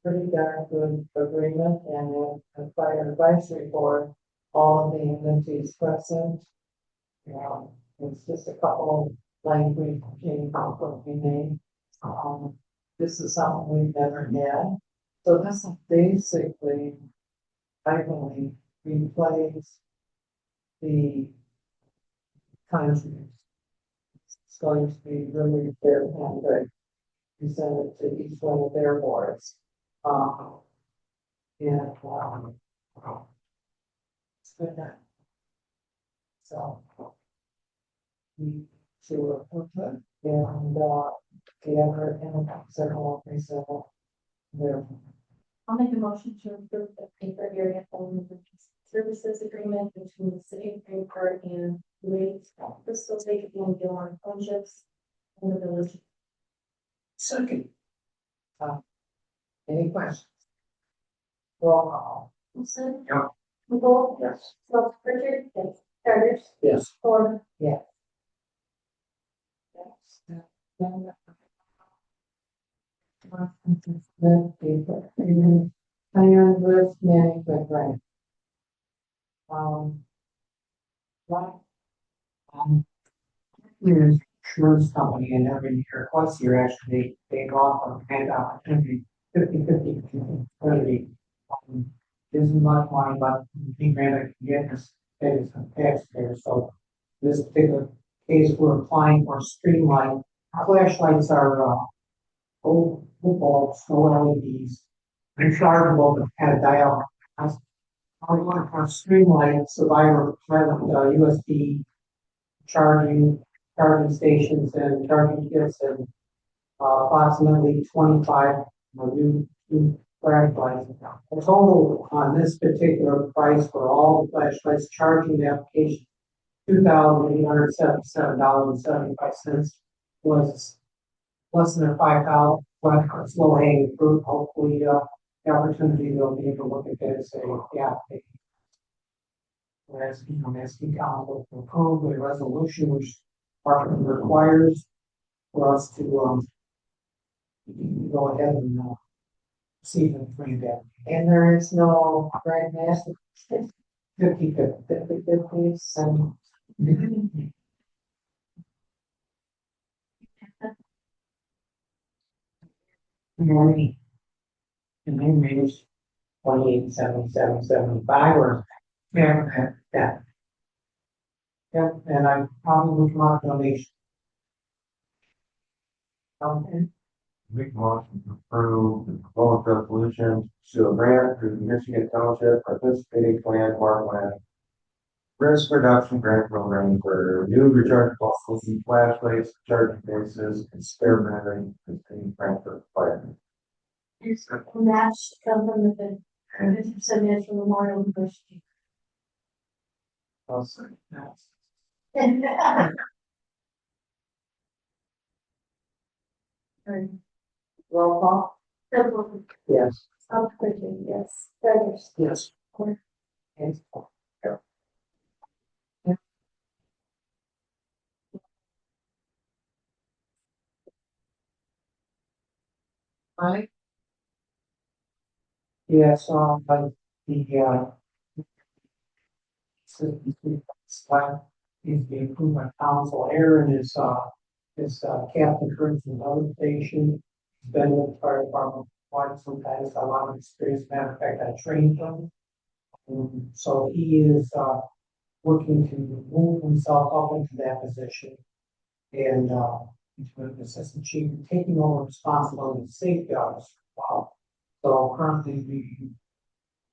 pretty darn good agreement, and then the fire advisory board, all of the entities present. It's just a couple language changes that we made. This is something we've never had. So this is basically, I believe, replace the contract. It's going to be really fair handed, presented to each one of their boards. And, it's good that. So. We should approve it, and, the other, and several present there. I'll make a motion to approve the paper area phone services agreement between the city of Frankfurt and Louis Crystal Lake and Gilmore Townships in the village. Second. Any questions? Roll call. Wilson. Yeah. Nicole. Yes. Richard, yes. Charters, Yes. Florida, Yes. Plan risk management grant. Right. There's insurance company and every year, once you're actually paid off of hand opportunity, 50/50 opportunity. Isn't much money, but the grant I can get is paid some taxpayers, so this particular case, we're applying for streamline. Our flashlights are, old bulbs, no LEDs. Rechargeable, but kind of dial. We want to streamline survivor, USB charging stations and charging kits and approximately 25 new flashlights. The total on this particular price for all the flashlights charging the application, $2,877.75 was less than a $5, but it's low hanging fruit. Hopefully, the opportunity they'll be able to look at that and say, yeah. Whereas, I'm asking council to approve a resolution which Department requires for us to, go ahead and, see them bring that And there is no grant master 50/50. and Morning. And they raised 2877.75 or, yeah, that. Yep, and I probably would want donation. Okay. Make a motion to approve the proposed resolution to a grant through the Michigan Township Participating Plan Parkland risk reduction grant program for new rechargeable LED flashlights, charging bases, and spare battery containing Frankfurt Fire. Match come from the 50% match from Memorial University. I'll say that. roll call. Yes. South Virginia, yes. Feathers. Yes. And Mike, Yes, but the, slide is being approved by council. Aaron is Captain Curtis in another station. He's been with the fire department quite some time, he's got a lot of experience. Matter of fact, I trained him. So he is, looking to move himself up into that position. And, he's been an assistant chief, taking over responsibility of safety officer. Wow. So currently we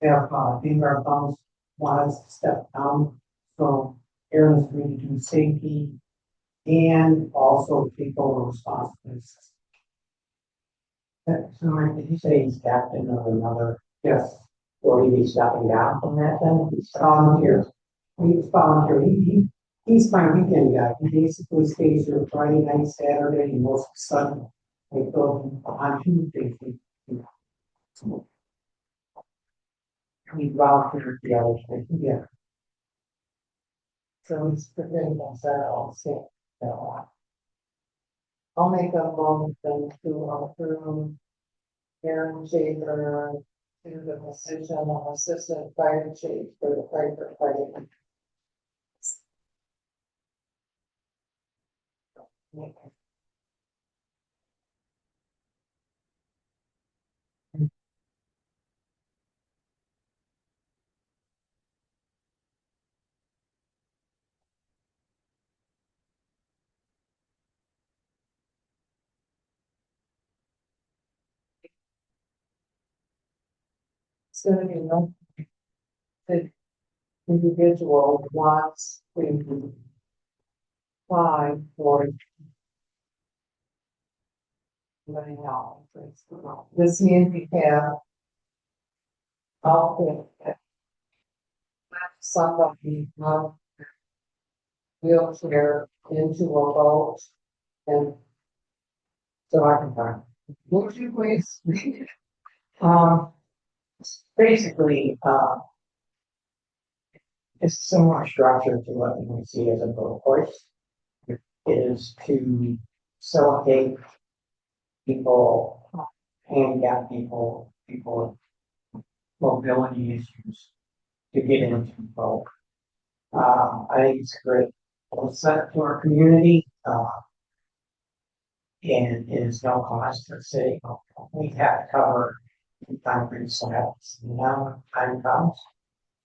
have, Vanguard Funds wants to step down. So Aaron is going to do safety and also take over responsibilities. So did you say he's captain of another? Yes. Will he be stepping down from that then? He's volunteer. He's volunteer. He's my weekend guy. He basically stays here Friday night, Saturday, and most of Sunday. I go on Tuesdays. We volunteer the other thing. Yeah. so it's preparing themselves, so. I'll make a motion to approve Aaron Shaver to the position of assistant fire chief for the Frankfurt Fire Department. So, you know, the individual wants to apply for money out. This handicap outfit that somebody wheelchair into a boat and so I can find. Would you please? Basically, it's a similar structure to what we see as a boat hoist. It is to facilitate people, handicapped people, people with mobility issues to get into the boat. I think it's a great asset to our community. And it is no cost to the city. We have to cover concrete slabs now time comes.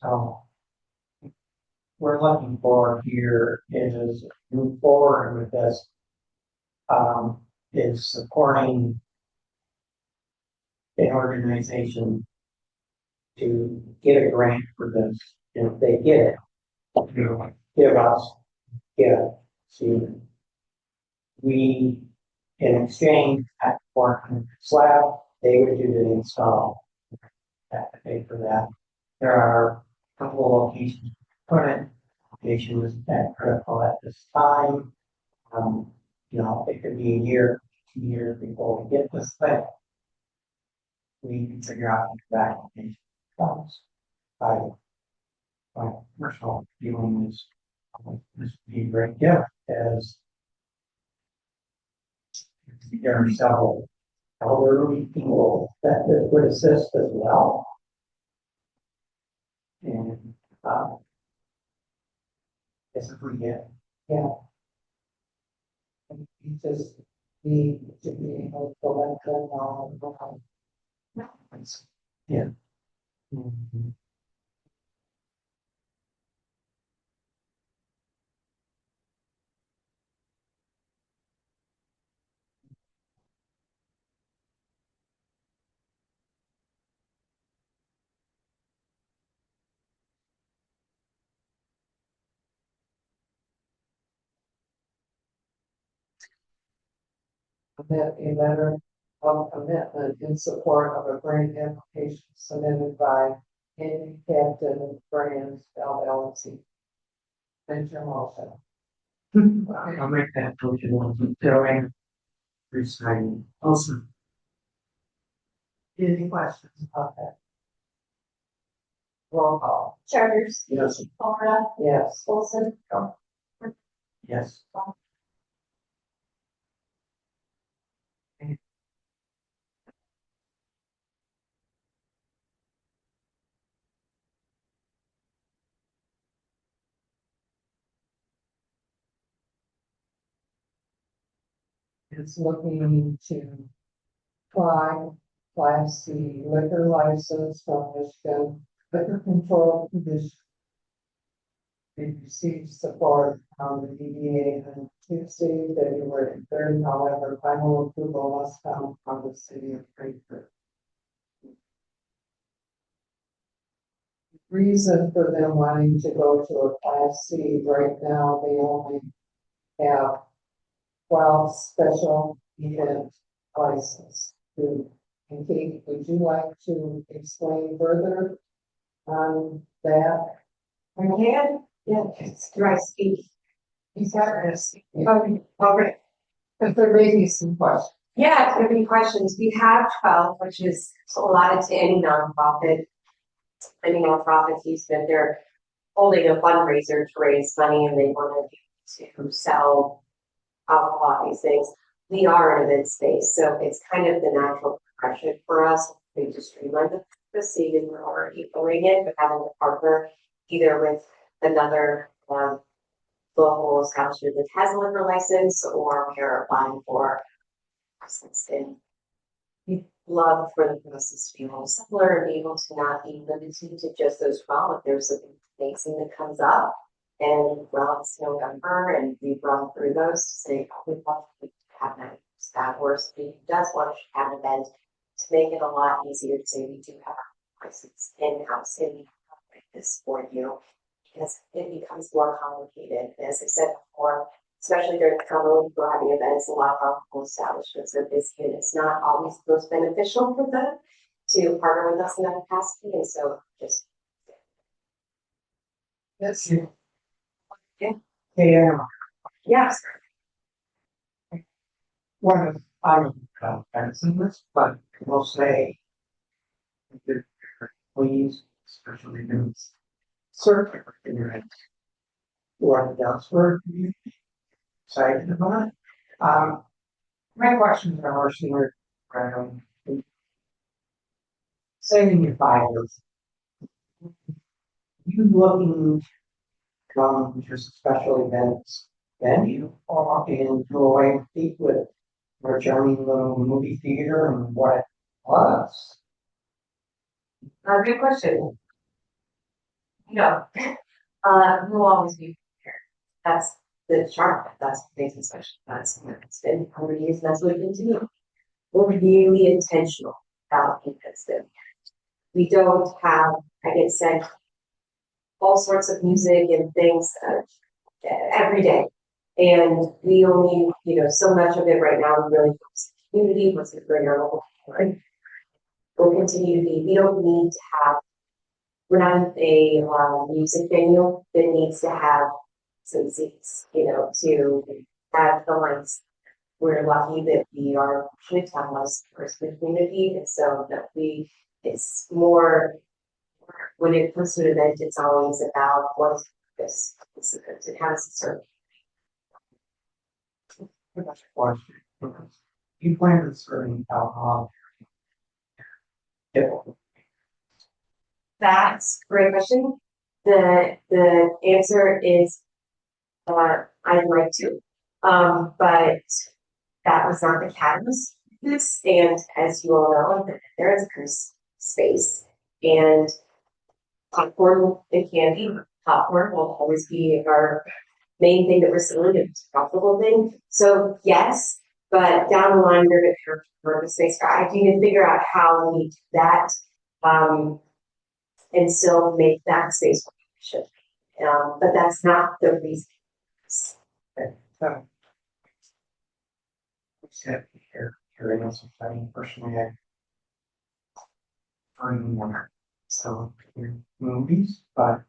So we're looking for here is move forward with this. Is supporting an organization to get a grant for this. If they get it, give us, see, we in exchange at work slab, they would do the install have to pay for that. There are a couple of locations, current location is that critical at this time. It could be a year, 2 years before we get this thing. We can figure out that location comes. My personal feeling is this would be a great gift as there are several elderly people that would assist as well. And, as if we get, You just need to be able to let them know. yeah. Submit a letter of commitment in support of a grant application submitted by Andy Captain Brands LLC. Thank your motion. I'll make that motion, Joanne. Resigning. Also. Any questions about that? Roll call. Charters, Yes. Florida, Yes. Olson, Yes. It's looking to try Class C liquor license from Michigan Liquor Control Commission. They received support from the DDA on Tuesday, February 3rd. However, final approval must come from the city of Frankfurt. Reason for them wanting to go to a Class C right now, they only have 12 special event license. And Kate, would you like to explain further on that? I can, yeah, do I speak? He's got this. Okay, all right. If there may be some questions. Yeah, if there are any questions, we have 12, which is allotted to any nonprofit. Any nonprofits use that they're holding a fundraiser to raise money and they want to sell alcohol, these things. We are an event space, so it's kind of the natural progression for us. We just streamline the scene and we're already doing it, but having a partner either with another local establishment that has a liquor license or we're applying for license. And we love for the process to be more simpler and be able to not be limited to just those 12. If there's something amazing that comes up and well, it's November and we've run through those to say, oh, we'd love to have that staff or somebody who does want to have an event to make it a lot easier to say we do have our license in-house and we have this for you because it becomes more complicated. As I said before, especially during the summer when we're having events, a lot of our local establishments are busy and it's not always the most beneficial for them to partner with us in that capacity. And so just Yes. Yeah. yes. One of, I'm fencing this, but we'll say. Please, especially in circuit events. Who are the Dunsford community. Excited about it. My questions are similar around. Saving your 5 years. You looking from just special events venue or into a way to speak with our charming little movie theater and what it was. Good question. No, we'll always be prepared. That's the charm. That's what makes it special. It's been 100 years, and that's what we continue. We're really intentional about events that we don't have. I get sent all sorts of music and things every day, and we only, so much of it right now. We really focus on the community. What's it bring our local community? will continue to be, we don't need to have, we're not a, music venue that needs to have some seats, you know, to have the lights. We're lucky that we are actually townhouse first in the community, and so that it's more, when it comes to an event, it's always about what's this, and how does it serve. That's a question. You plan on serving alcohol? Yeah. That's a great question. The answer is, I'd like to, but that was not the catalyst. This, and as you all know, there is a cruise space, and popcorn and candy. Popcorn will always be our main thing that we're selling. It's a profitable thing. So yes, but down the line, we're going to have for the space. I need to figure out how we do that, and still make that space what it should be. But that's not the reason. So. Said hearing us playing personally, I more so movies, but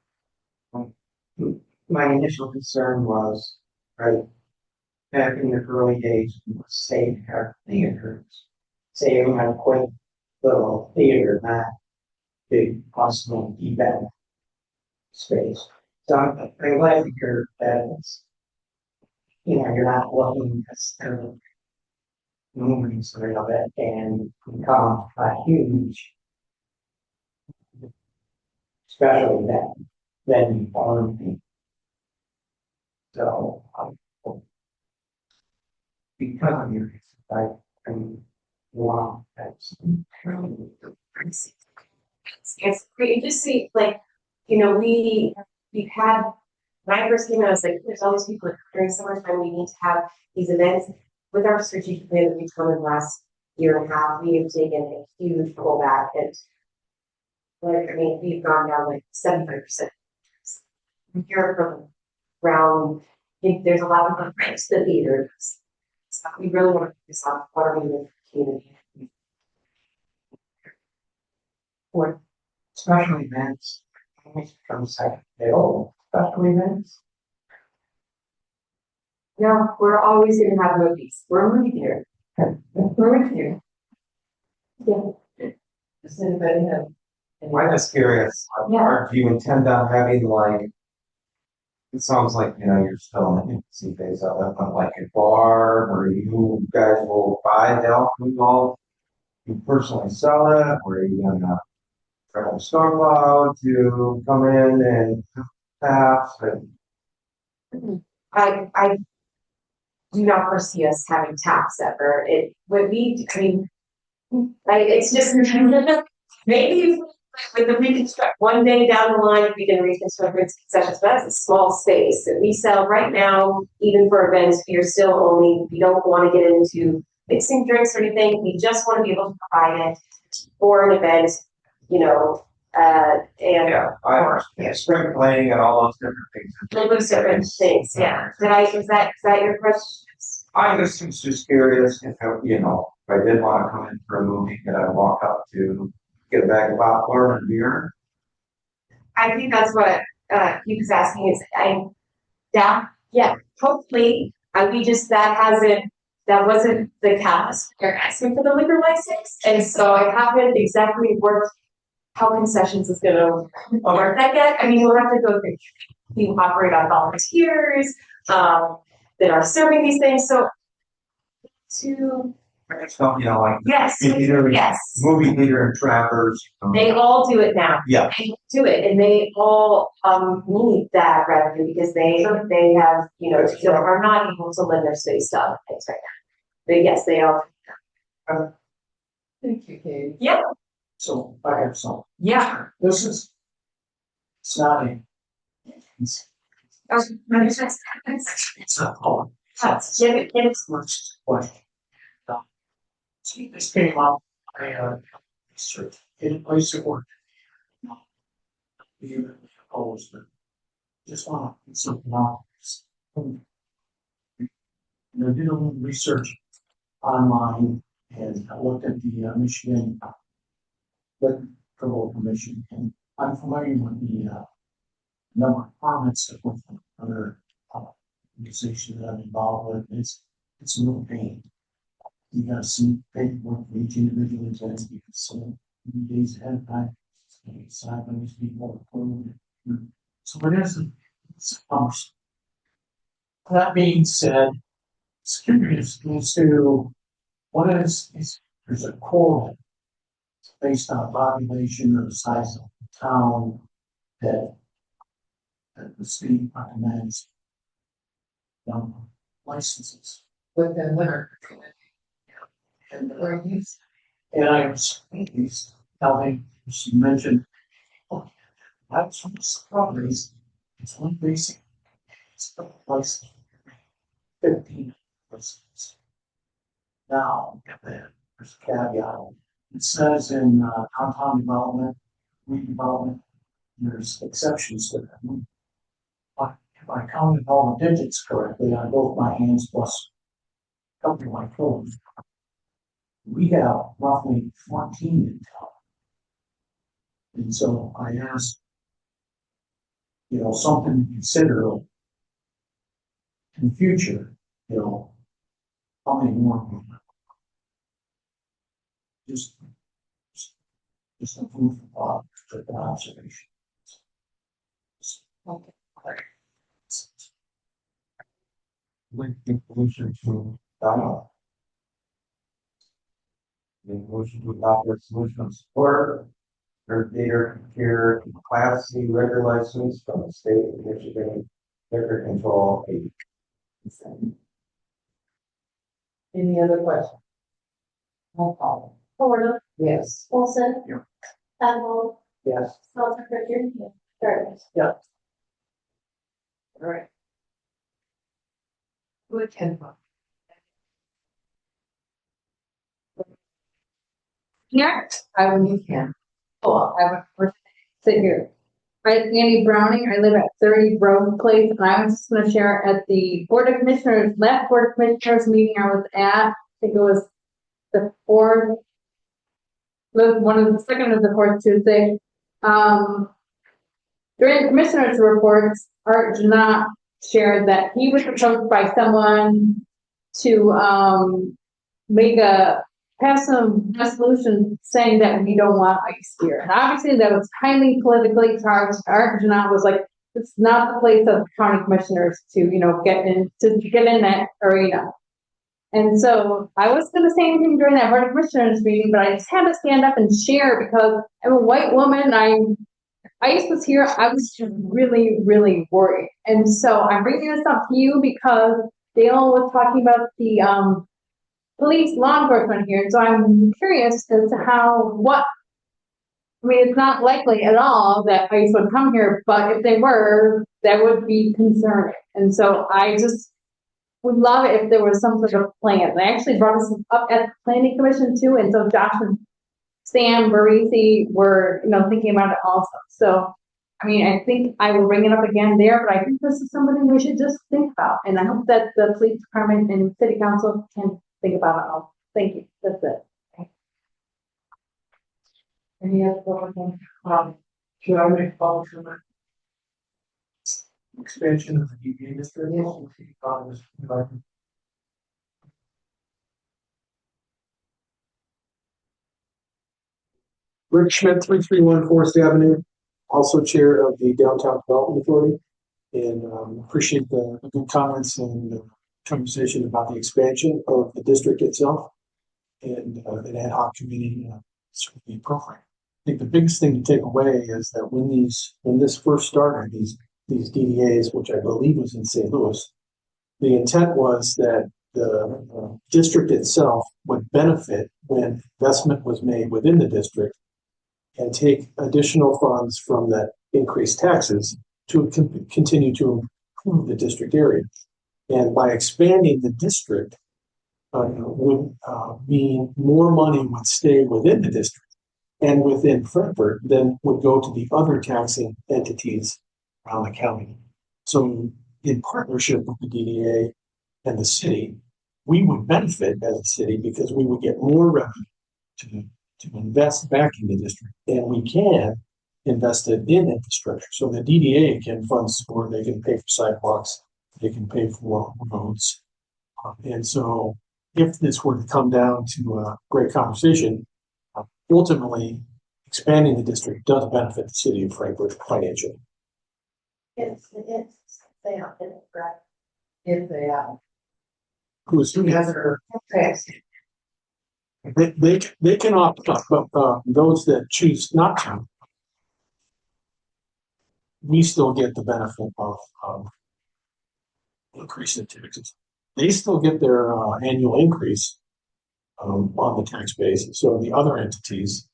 my initial concern was right back in the early days, we would save our theaters, saving a quick little theater, not big possible event space. So I'm glad to hear that it's, you know, you're not looking necessarily movies of it and become a huge, especially that venue on me. So, because of your, I wow, that's It's great to see, like, you know, we've had, when I first came out, I was like, there's all these people during summertime, we need to have these events. With our strategic plan that we've done in the last year and a half, we have taken a huge pullback, and like, I mean, we've gone down like 75%. You're from around, I think there's a lot of difference the theaters. So we really want to focus on what are we doing for the community. what special events from second bill, special events. No, we're always going to have movies. We're a movie theater. We're a movie theater. Yeah. Does anybody have? I'm just curious, Yeah. do you intend on having like, it sounds like, you know, you're still in the infancy phase of it, but like a bar where you guys will buy the alcohol, you personally sell it, or are you gonna try to snowplow to come in and taps and I do not foresee us having taps ever. It would be, I mean, it's just maybe with the reconstruct one day down the line, if we can reconstruct concessions, but that's a small space that we sell right now, even for events. We are still only, we don't want to get into mixing drinks or anything. We just want to be able to provide it for an event, you know, and yeah, I understand, spring cleaning and all those different things. all those different things. Yeah. Is that your question? I was just curious if, you know, if I did want to come in for a movie, could I walk up to get a bag of popcorn and beer? I think that's what he was asking is hopefully that wasn't the catalyst. They're asking for the liquor license, and so I haven't exactly worked how concessions is going to work that yet. I mean, we'll have to go through. We operate on volunteers that are serving these things. So to So, you know, like yes, movie theater and trappers. they all do it now. Yeah. They do it, and they all need that revenue because they have, you know, are not able to lend their space to other things right now. But yes, they all. Thank you, Katie. Yeah. So I have some. Yeah. This is, it's not a, it's a poem. Give it. First question. See, this came up, I researched in a place of work. You opposed, but just want to put something on. And I did a little research online and I looked at the Michigan Control Commission, and I'm familiar with the number of permits that with other organizations that I'm involved with. It's a real pain. You gotta see paperwork for each individual event. You can see days ahead of time. Sign by these people approved. So it is. It's cumbersome. That being said, it's curious as to what is there's a quota based on population or the size of the town that the state recommends licenses. Within winter. And Where you, and I was telling, she mentioned, oh, I was surprised. It's one basic. It's a license. 15 licenses. Now, there's a caveat. It says in downtown development, redevelopment, there's exceptions to that. But if I counted all the digits correctly on both my hands plus a couple of my toes, we have roughly 14 in town. And so I asked, something to consider in the future, how many more? Just a food for thought, just an observation. Link the motion to Donna. The motion to adopt resolutions for their data care Class C liquor license from the state of Michigan Liquor Control Agency. any other questions? No problem. Florida, Yes. Olson. Yeah. Admiral, Yes. Smelter Richard. Gardner. All right. Who attend? Yeah, I will, you can. oh, I would first sit here. I'm Annie Browning. I live at 30 Grove Place, and I was just going to share at the Board of Commissioners, last Board of Commissioners meeting I was at. I think it was the fourth, one of the second of the fourth Tuesday. During the commissioners' reports, Art Janot shared that he was approached by someone to pass some resolution saying that we don't want ice here. And obviously that was highly politically charged. Art Janot was like, it's not the place of county commissioners to, get in that arena. And so I was going to say anything during that Board of Commissioners meeting, but I just had to stand up and share because I'm a white woman. ICE was here. I was just really, really worried. And so I'm bringing this up to you because Dale was talking about the police law enforcement here. And so I'm curious as to it's not likely at all that ICE would come here, but if they were, that would be concerning. And so I just would love it if there was some sort of plan. I actually brought this up at the planning commission too. And so Josh and Sam Barisi were, thinking about it also. So, I think I will bring it up again there, but I think this is something we should just think about. And I hope that the police department and city council can think about it all. Thank you. That's it. Any other questions? Should I make a motion? Expansion of the DBA district? Yes. Rick Schmidt, 331 Forest Avenue, also chair of the Downtown Development Authority, and appreciate the good comments and the conversation about the expansion of the district itself, and an ad hoc committee certainly appropriate. I think the biggest thing to take away is that when this first started, these DDAs, which I believe was in St. Louis, the intent was that the district itself would benefit when investment was made within the district and take additional funds from that increased taxes to continue to improve the district area. And by expanding the district would mean more money would stay within the district and within Frankfurt than would go to the other taxing entities around the county. So in partnership with the DDA and the city, we would benefit as a city because we would get more revenue to invest back in the district, and we can invest it in infrastructure. So the DDA can fund sport, they can pay for sidewalks, they can pay for roads. And so if this were to come down to a great conversation, ultimately expanding the district does benefit the city of Frankfurt financially. They have been, right? If they are. Who's Together, fast. they can opt out, but those that choose not to, we still get the benefit of increase in taxes. They still get their annual increase on the tax base. So the other entities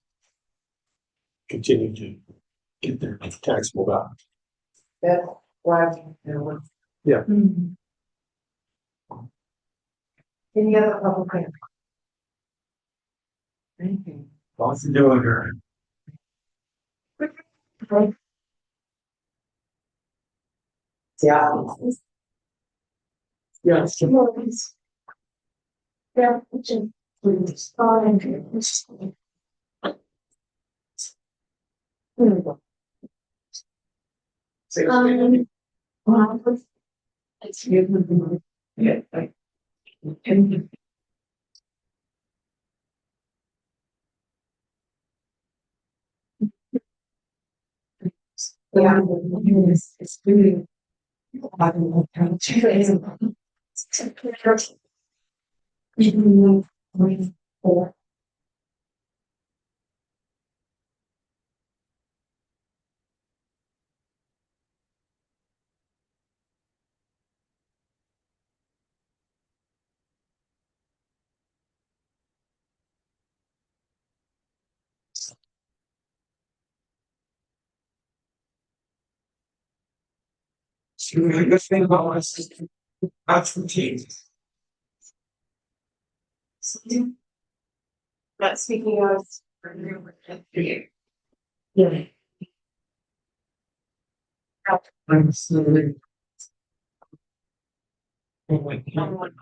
continue to get their taxable value. That's why, you know, any other public comment? Anything? Lots of doing here. Yeah. Yes. Yeah. Please. Yeah. Yeah, it's really. I don't know, kind of 2 days ago. 3, 4. So the good thing about us is that's routine. Not speaking of. Yeah. I'm slowly. Oh my God.